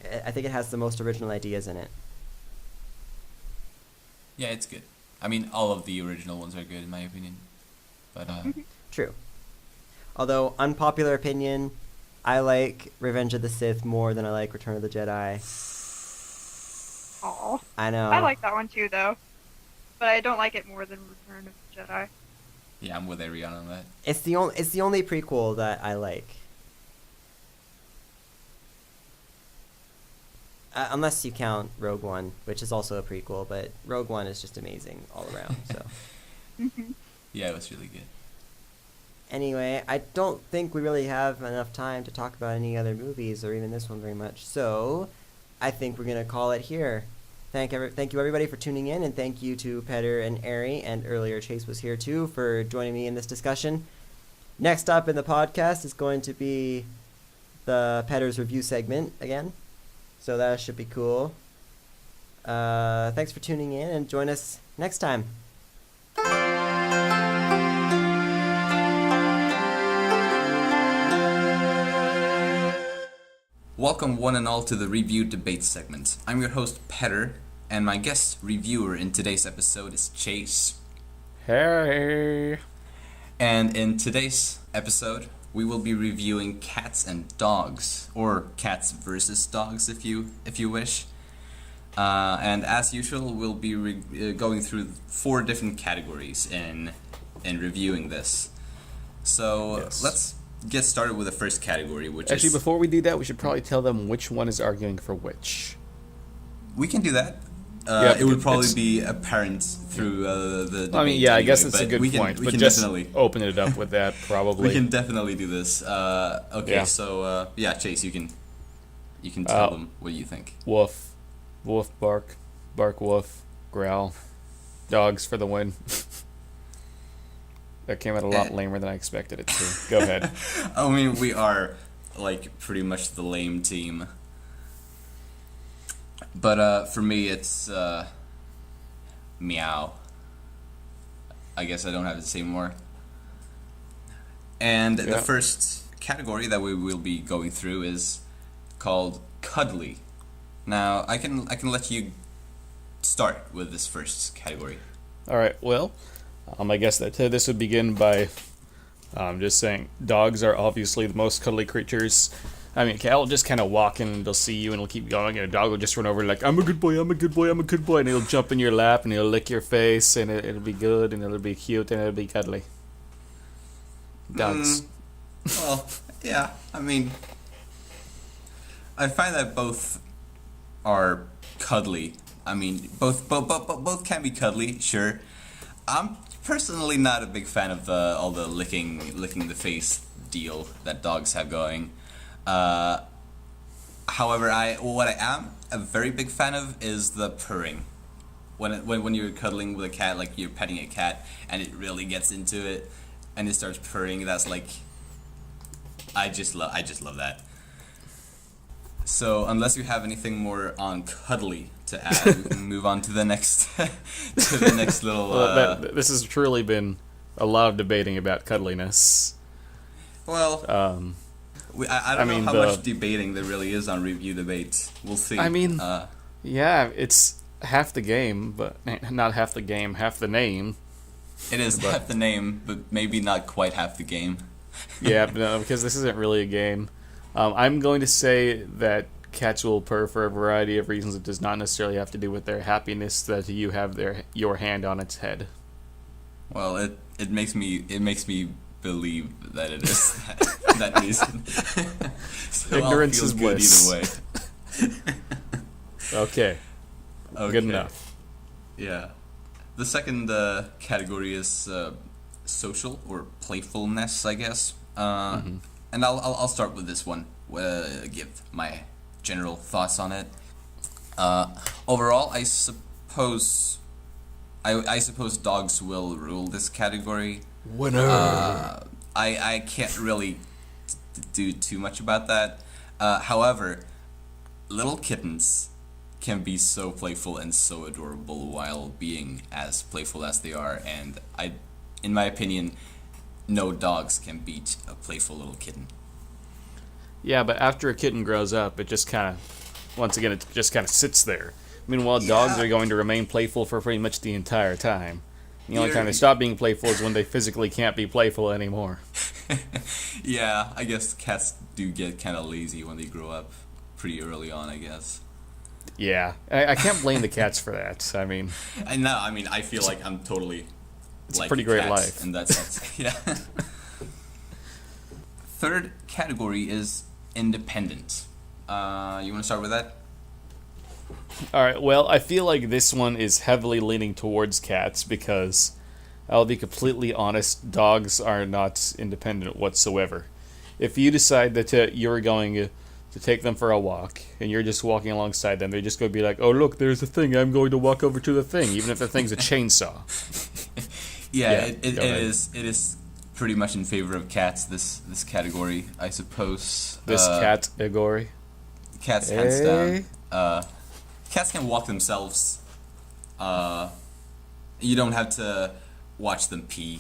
I think it has the most original ideas in it. Yeah, it's good. I mean, all of the original ones are good in my opinion. But True. Although, unpopular opinion, I like Revenge of the Sith more than I like Return of the Jedi. Aw. I know. I like that one too, though. But I don't like it more than Return of the Jedi. yeah, I'm with Ariana on that. It's the only prequel that I like. Unless you count Rogue One, which is also a prequel, but Rogue One is just amazing all around. So Yeah, it was really good. anyway, I don't think we really have enough time to talk about any other movies or even this one very much. So I think we're gonna call it here. Thank you everybody for tuning in, and thank you to Petter and Ari, and earlier Chase was here too, for joining me in this discussion. Next up in the podcast is going to be the Petter's review segment again, so that should be cool. Thanks for tuning in, and join us next time. Welcome one and all to the review debate segment. I'm your host Petter, and my guest reviewer in today's episode is Chase. Hey. And in today's episode, we will be reviewing Cats and Dogs, or Cats versus Dogs if you wish. And as usual, we'll be going through 4 different categories in reviewing this. So Yes. let's get started with the first category, which Actually, is... before we do that, we should probably tell them which one is arguing for which. We can do that. Yeah, It would because probably it's- be apparent through the debate I mean, yeah, I guess anyway, it's a but good we can, point, we but can just definitely open it up with that, probably. we can definitely do this. Okay, Yeah. so yeah, Chase, you can tell them what you think. Woof. Woof, bark. Bark, woof. Growl. Dogs for the win. That came out a lot lamer than I expected it to. Go ahead. I mean, we are like pretty much the lame team. But for me, it's meow. I guess I don't have to say more. And the first category that we will be going through is called cuddly. Now, I can let you start with this first category. All right. Well, I guess that this would begin by just saying dogs are obviously the most cuddly creatures. I mean, a cat will just kind of walk in and they'll see you and it'll keep going, and a dog will just run over like, I'm a good boy, I'm a good boy, I'm a good boy, and he'll jump in your lap and he'll lick your face, and it'll be good and it'll be cute and it'll be cuddly. Dogs. Well, yeah. I mean, I find that both are cuddly. I mean, both can be cuddly, sure. I'm personally not a big fan of all the licking the face deal that dogs have going. However, what I am a very big fan of is the purring. When you're cuddling with a cat, like you're petting a cat, and it really gets into it, and it starts purring. That's like, I just love that. So unless you have anything more on cuddly to add, we can move on to the next little. Well, this has truly been a lot of debating about cuddliness. Well, I don't know how much debating there really is on review debate. We'll see. I mean, yeah, it's half the game, but not half the game, half the name. It is half the name, but maybe not quite half the game. Yeah, no, because this isn't really a game. I'm going to say that cats will purr for a variety of reasons. It does not necessarily have to do with their happiness that you have your hand on its head. Well, it makes me believe that it is that reason. So ignorance is good bliss. either way. Okay. Good enough. Yeah. The second category is social or playfulness, I guess. And I'll start with this one. Give my general thoughts on it. Overall, I suppose dogs will rule this category. Winner. I can't really do too much about that. However, little kittens can be so playful and so adorable while being as playful as they are, and in my opinion, no dogs can beat a playful little kitten. Yeah, but after a kitten grows up, it just kind of sits there. Meanwhile, dogs are going to remain playful for pretty much the entire time. The only time they stop being playful is when they physically can't be playful anymore. Yeah, I guess cats do get kind of lazy when they grow up pretty early on, I guess. Yeah, I can't blame the cats for that. I mean, I feel like I'm totally. It's like a pretty great cats life. in that sense. Yeah. Third category is independent. You want to start with that? all right, well, I feel like this one is heavily leaning towards cats because, I'll be completely honest, dogs are not independent whatsoever. If you decide that you're going to take them for a walk, and you're just walking alongside them, they're just going to be like, oh, look, there's a thing, I'm going to walk over to the thing, even if the thing's a chainsaw. It is pretty much in favor of cats, this category, I suppose. This category? Cats, hands down. Cats can walk themselves. You don't have to watch them pee.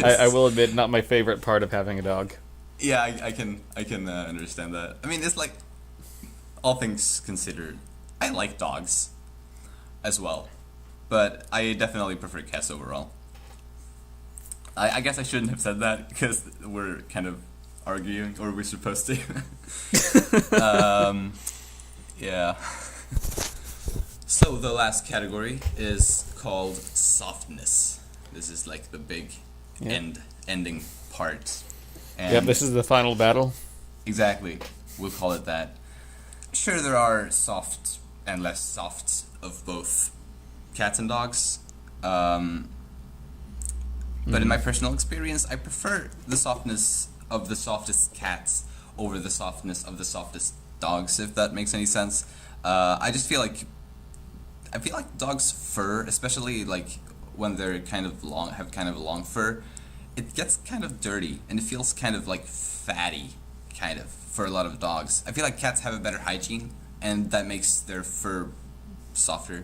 I will admit, not my favorite part of having a dog. Yeah, I can understand that. I mean, it's like, all things considered, I like dogs as well, but I definitely prefer cats overall. I guess I shouldn't have said that because we're kind of arguing, or we're supposed to. Yeah. So the last category is called softness. This is like the big ending part. And this is the final battle. Exactly. We'll call it that. Sure, there are soft and less soft of both cats and dogs. But in my personal experience, I prefer the softness of the softest cats over the softness of the softest dogs, if that makes any sense. I feel like dogs' fur, especially like when they're kind of long, have kind of long fur, it gets kind of dirty and it feels kind of like fatty, kind of, for a lot of dogs. I feel like cats have a better hygiene, and that makes their fur softer.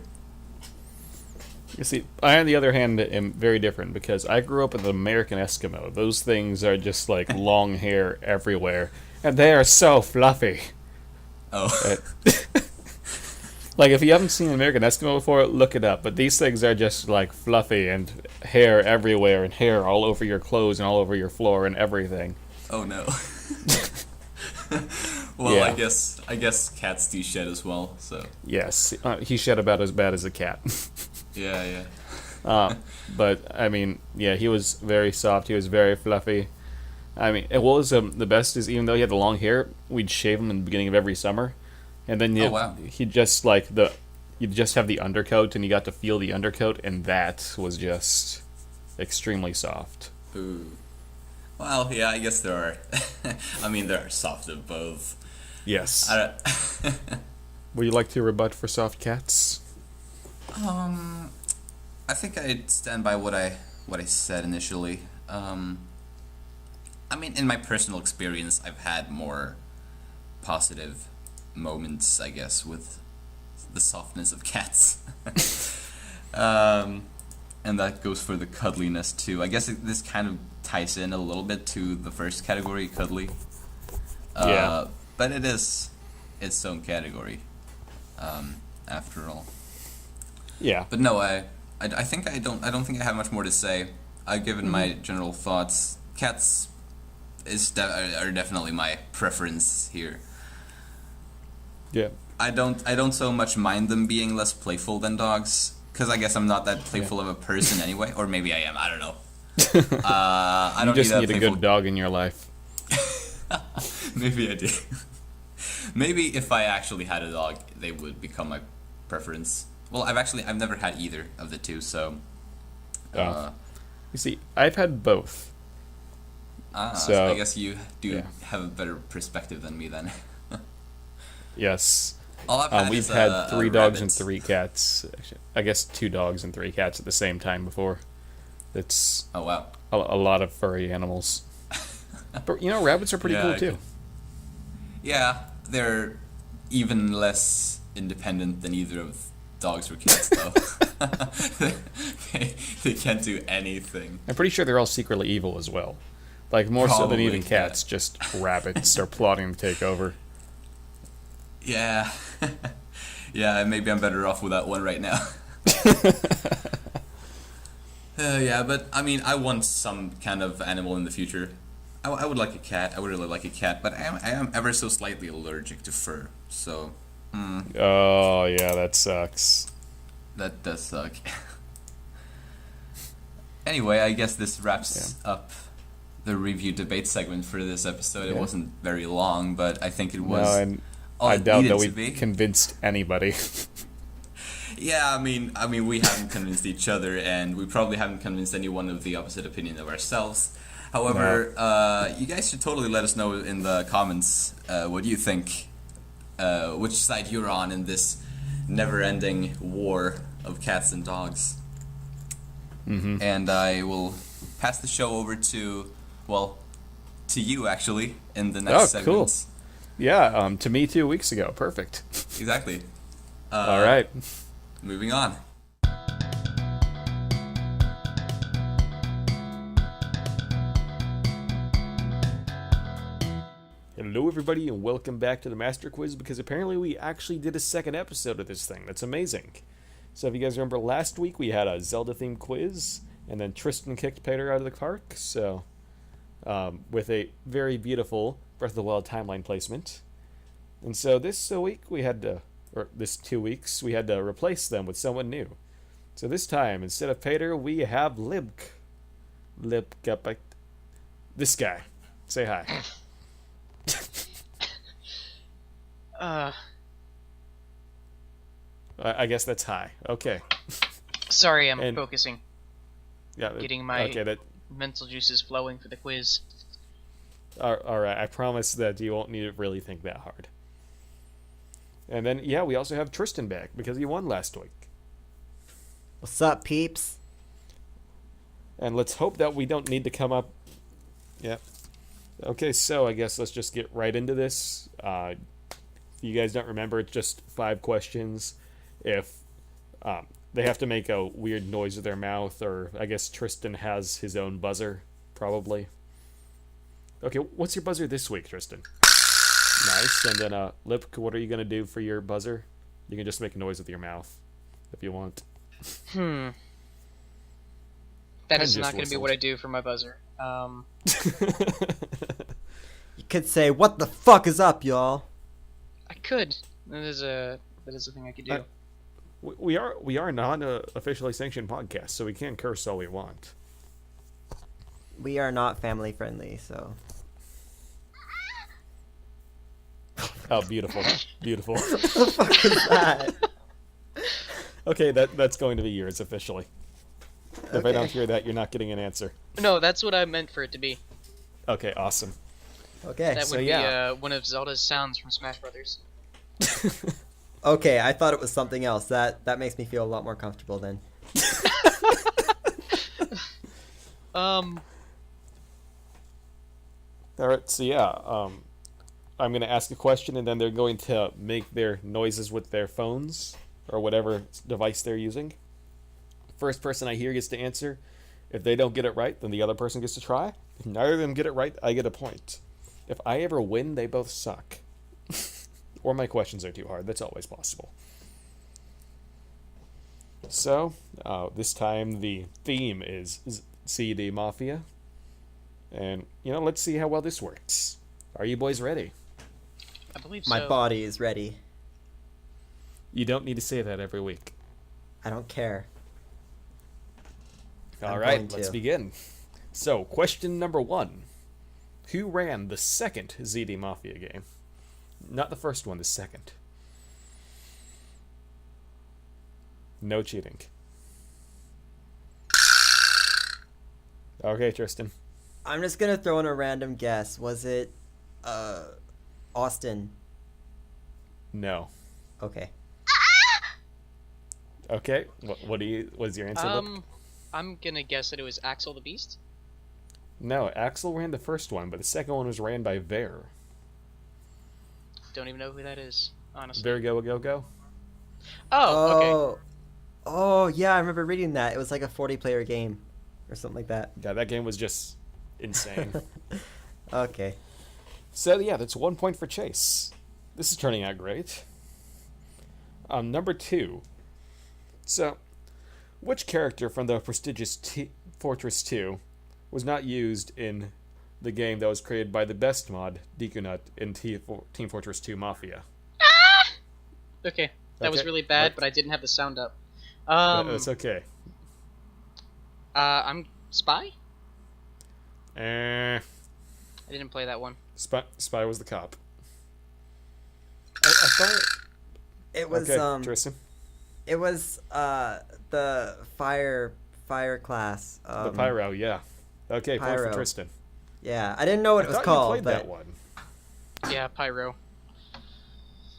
You see, I, on the other hand, am very different because I grew up with an American Eskimo. Those things are just like long hair everywhere, and they are so fluffy. Oh. Like, if you haven't seen an American Eskimo before, look it up. But these things are just like fluffy and hair everywhere, and hair all over your clothes and all over your floor and everything. Oh no. Well, Yeah. I guess cats do shed as well. So. Yes, he shed about as bad as a cat. Yeah. But, I mean, yeah, he was very soft. He was very fluffy. I mean, what was the best is, even though he had the long hair, we'd shave him in the beginning of every summer. And then he'd just, like, you'd just have the undercoat, and you got to feel the undercoat, and that was just extremely soft. Ooh. Well, yeah, I guess there are. I mean, there are soft of both. Yes. I Would you like to rebut for soft cats? I think I'd stand by what I said initially. I mean, in my personal experience, I've had more positive moments, I guess, with the softness of cats. And that goes for the cuddliness too. I guess this kind of ties in a little bit to the first category, cuddly. Yeah. But it is its own category, after all. Yeah. But no, I think I don't think I have much more to say. I've given my general thoughts. Cats are definitely my preference here. Yeah. I don't so much mind them being less playful than dogs, because I guess I'm not that playful of a person anyway, or maybe I am. I don't know. I don't You just need need a good dog in your life. Maybe I do. Maybe if I actually had a dog, they would become my preference. Well, I've never had either of the two, so. You see, I've had both. So I guess you do yeah. have a better perspective than me then. Yes. All I've had We've is had 3 dogs and rabbit. 3 cats. Actually, I guess 2 dogs and 3 cats at the same time before. It's Oh wow. a lot of furry animals. But, you know, rabbits are pretty Yeah, cool, I too. can- Yeah, they're even less independent than either of dogs or cats, though. they can't do anything. I'm pretty sure they're all secretly evil as well. Like, more so than Probably, even yeah. cats, just rabbits are plotting to take over. Yeah. Yeah, maybe I'm better off with that one right now. Yeah, but I mean, I want some kind of animal in the future. I would like a cat. I would really like a cat, but I am ever so slightly allergic to fur, so Oh, yeah, that sucks. that does suck. Anyway, I guess this wraps up the review debate segment for this episode. It Yeah. wasn't very long, but I think it was No, and all I it doubt needed that to be. we convinced anybody. Yeah, I mean, we haven't convinced each other, and we probably haven't convinced anyone of the opposite opinion of ourselves. However, you guys should totally let us know in the comments what you think, which side you're on in this never-ending war of cats and dogs. Mm-hmm. And I will pass the show over to you, actually, in the next Oh, cool. segment. Yeah, to me 2 weeks ago. Perfect. Exactly. All right. Moving on. Hello, everybody, and welcome back to the Master Quiz, because apparently we actually did a second episode of this thing. That's amazing. So if you guys remember last week, we had a Zelda-themed quiz, and then Tristan kicked Peter out of the park, so with a very beautiful Breath of the Wild timeline placement. And so this week, this 2 weeks, we had to replace them with someone new. So this time, instead of Peter, we have Libk. Libk, this guy. Say hi. I guess that's hi. Okay. Sorry, I'm And- focusing. Yeah. Getting my Okay. mental juices flowing for the quiz. All right. I promise that you won't need to really think that hard. And then we also have Tristan back because he won last week. What's up, peeps? And let's hope that we don't need to come up... Yep. Okay, so I guess let's just get right into this. If you guys don't remember, it's just 5 questions. If they have to make a weird noise with their mouth, or I guess Tristan has his own buzzer, probably. Okay, what's your buzzer this week, Tristan? Nice. And then, Libk, what are you going to do for your buzzer? You can just make a noise with your mouth, if you want. That And is just not going to be whistled. what I do for my buzzer. You could say, "What the fuck is up, y'all?" I could. That is a thing I could do. We are not an officially sanctioned podcast, so we can curse all we want. We are not family friendly, so. Oh, beautiful, beautiful. What the fuck is that? Okay, that's going to be yours officially. If I don't Okay. hear that, you're not getting an answer. No, that's what I meant for it to be. Okay, awesome. Okay. That so would yeah. be one of Zelda's sounds from Smash Brothers. Okay, I thought it was something else. That makes me feel a lot more comfortable then. All right, so yeah, I'm going to ask a question, and then they're going to make their noises with their phones, or whatever device they're using. First person I hear gets to answer. If they don't get it right, then the other person gets to try. If neither of them get it right, I get a point. If I ever win, they both suck. Or my questions are too hard. That's always possible. So, this time the theme is CD Mafia. And, let's see how well this works. Are you boys ready? I believe so. My body is ready. You don't need to say that every week. I don't care. All I'm right, going let's to. begin. So, question number 1. Who ran the second ZD Mafia game? Not the first one, the second. No cheating. Okay, Tristan. I'm just gonna throw in a random guess. Was it, Austin? No. Okay. Okay, what was your answer? Luke? I'm gonna guess that it was Axel the Beast. No, Axel ran the first one, but the second one was ran by Ver. Don't even know who that is, honestly. Ver Go. Oh, okay. Oh, yeah, I remember reading that. It was like a 40-player game, or something like that. Yeah, that game was just insane. Okay. So yeah, that's 1 point for Chase. This is turning out great. Number 2. So, which character from the prestigious Fortress 2 was not used in the game that was created by the best mod, DekuNut, in Team Fortress 2 Mafia? Okay, that was Okay, really bad, right. but I didn't have the sound up. That's okay. I'm Spy? Eh, I didn't play that one. Spy was the cop. I thought... It was, Okay, Tristan. it was, the fire class. The Pyro, yeah. Okay, point Pyro. for Tristan. Yeah, I didn't know what it was I thought called, you played but that one. Yeah, Pyro.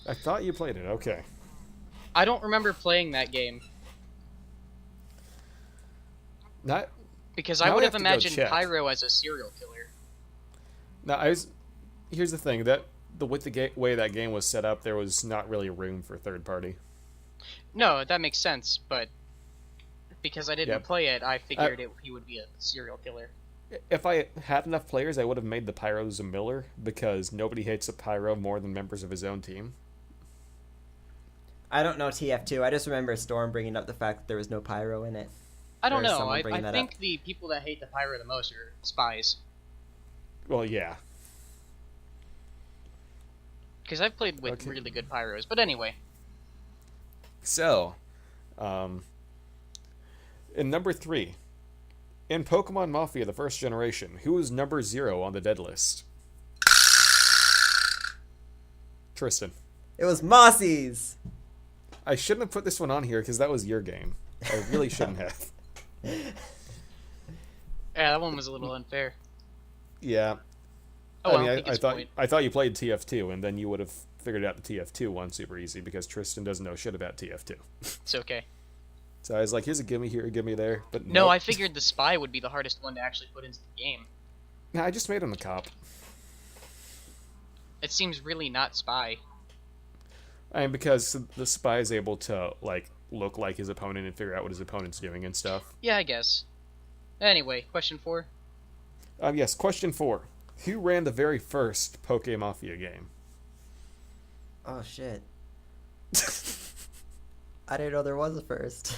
I thought you played it, okay. I don't remember playing that game, Not... because Now I we would have have to go imagined check. Pyro as a serial killer. Now, here's the thing, with the way that game was set up, there was not really room for third party. No, that makes sense, but because I didn't Yep. play it, I figured he would be a serial killer. If I had enough players, I would have made the Pyros a Miller, because nobody hates a Pyro more than members of his own team. I don't know TF2. I just remember Storm bringing up the fact that there was no pyro in it. I don't Or know. someone I bringing that think up. the people that hate the Pyro the most are spies. Well, yeah. Because I've played with Okay. really good Pyros. But anyway, So, in number 3, in Pokemon Mafia, the first generation, who was number 0 on the dead list? Tristan. It was Mossy's! I shouldn't have put this one on here, because that was your game. I really shouldn't have. yeah, that one was a little unfair. Yeah. Oh, well, take his point. I thought you played TF2, and then you would have figured out the TF2 one super easy, because Tristan doesn't know shit about TF2. It's okay. So I was like, here's a gimme here, a gimme there. But No, nope. I figured the spy would be the hardest one to actually put into the game. Nah, I just made him the cop. It seems really not spy. I mean, because the spy is able to, like, look like his opponent and figure out what his opponent's doing and stuff. Yeah, I guess. Anyway, question 4. Yes, question 4. Who ran the very first Mafia game? Oh shit. I didn't know there was a first.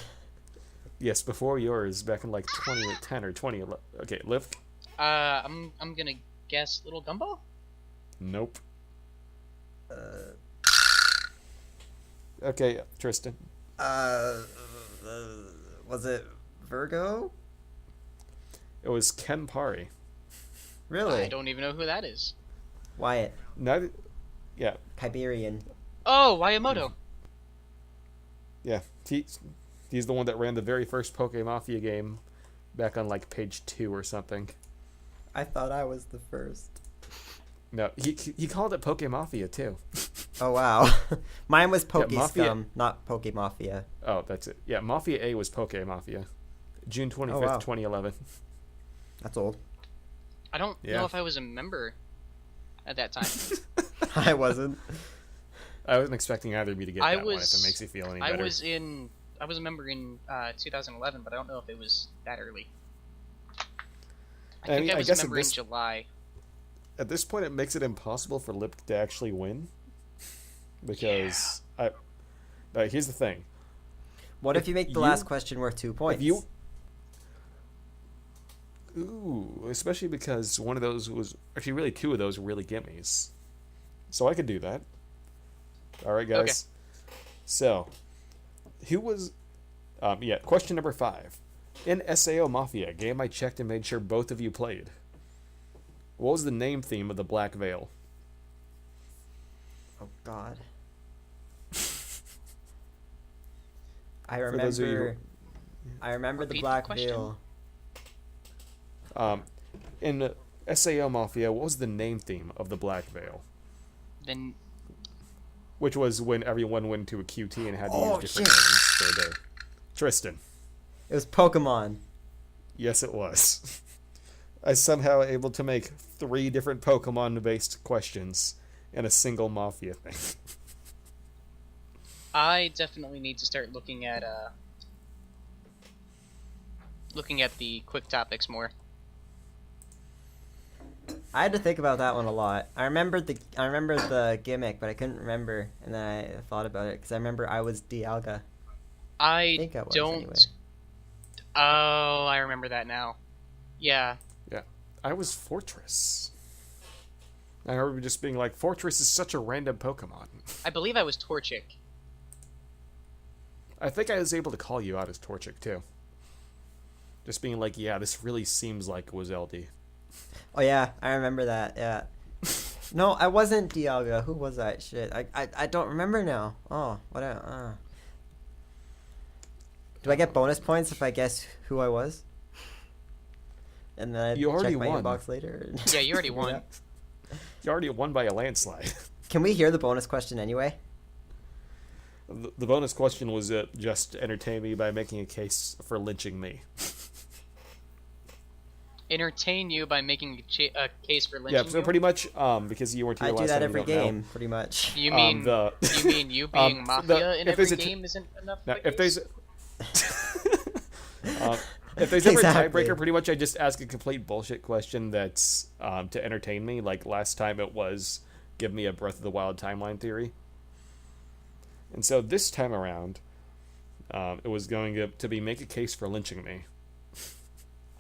Yes, before yours, back in like 2010 or 2011. Okay, Libk? I'm gonna guess Little Gumball? Nope. Okay, Tristan. Was it Virgo? It was Ken Pari. Really? I don't even know who that is. Wyatt. Not, yeah, Kiberian. Oh, Wayamoto. yeah. He's the one that ran the very first Mafia game back on like page 2 or something. I thought I was the first. No, he called it Mafia too. Oh wow. Mine was Poke Mafia- Scum, not Poke Mafia. Oh, that's it. Yeah, Mafia A was Mafia. June 25th, Oh, wow. 2011. That's old. I don't Yeah. know if I was a member at that time. I wasn't. I wasn't expecting either of you to get I that one, if was- it makes you feel any I better. was a member in 2011, but I don't know if it was that early. I think mean, I I was guess a at member this- in July. At this point, it makes it impossible for Libk to actually win. Because here's the thing. What if If you make the you- last question worth 2 points? Ooh, especially because one of those was actually really 2 of those were really gimmies. So I could do that. All right, guys. Okay. So, who was? Question number 5. In SAO Mafia, a game I checked and made sure both of you played. What was the name theme of the Black Veil? Oh God. I For those of you remember. I remember the Repeat the Black question. Veil. In SAO Mafia, what was the name theme of the Black Veil? Then Which was when everyone went to a QT and had to Oh, use different shit. names for their... Tristan. It was Pokemon. Yes, it was. I somehow able to make 3 different Pokemon-based questions in a single Mafia thing. I definitely need to start looking at the quick topics more. I had to think about that one a lot. I remembered the gimmick, but I couldn't remember, and then I thought about it because I remember I was Dialga. I think I was don't. anyway. Oh, I remember that now. Yeah. Yeah. I was Fortress. I remember just being like, Fortress is such a random Pokemon. I believe I was Torchic. I think I was able to call you out as Torchic, too. Just being like, yeah, this really seems like it was LD. Oh yeah, I remember that. Yeah. No, I wasn't Dialga. Who was I? Shit, I don't remember now. Oh, what? Do I get bonus points if I guess who I was? And then I You already check my won. inbox later. Yeah, you already won. Yeah. You already won by a landslide. Can we hear the bonus question anyway? The bonus question was just entertain me by making a case for lynching me. Entertain you by making a case for Yeah, lynching so you? pretty much, because you weren't here I last do that time, every you don't know. game, pretty much. You mean the- you mean you being Mafia in if every there's a game isn't enough? Now, of a if there's case? if there's ever a Exactly. tiebreaker, pretty much I just ask a complete bullshit question that's to entertain me. Like last time it was, give me a Breath of the Wild timeline theory. And so this time around, it was going to be make a case for lynching me.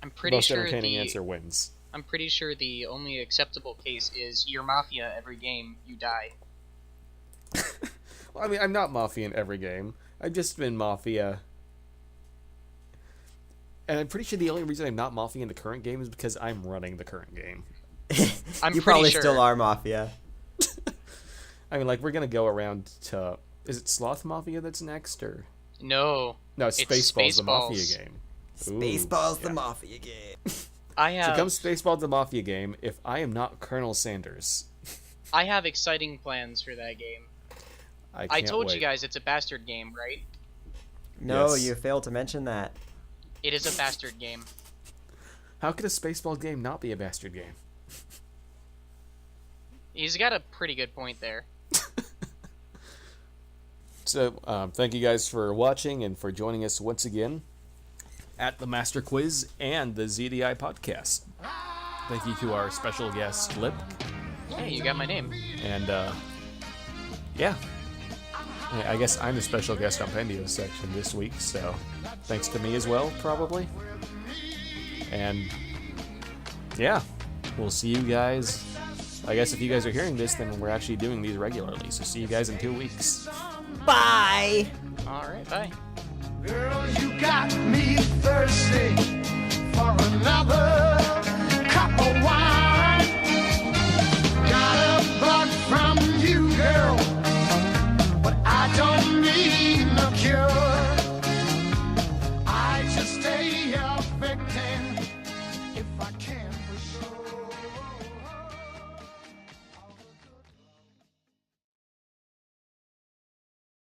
I'm pretty Most sure entertaining the answer wins. I'm pretty sure the only acceptable case is you're Mafia every game, you die. Well, I mean, I'm not Mafia in every game. I've just been Mafia. And I'm pretty sure the only reason I'm not Mafia in the current game is because I'm running the current game. I'm You pretty probably sure. still are Mafia. I mean, like, we're going to go around to... Is it Sloth Mafia that's next, or... No, No, It's Spaceballs, the Mafia Spaceballs. game. Spaceballs, yeah. the Mafia game. I So have come Spaceballs, the Mafia game, if I am not Colonel Sanders. I have exciting plans for that game. I I can't told wait. you guys it's a bastard game, right? No, Yes. you failed to mention that. It is a bastard game. How could a Spaceball game not be a bastard game? He's got a pretty good point there. So, thank you guys for watching and for joining us once again at the Master Quiz and the ZDI podcast. Thank you to our special guest, Lip. Hey, you got my name. And, yeah. I guess I'm the special guest on Pendio's section this week, so thanks to me as well, probably. And, yeah, we'll see you guys. I guess if you guys are hearing this, then we're actually doing these regularly, so see you guys in 2 weeks. Bye! Alright, bye. Girl, you got me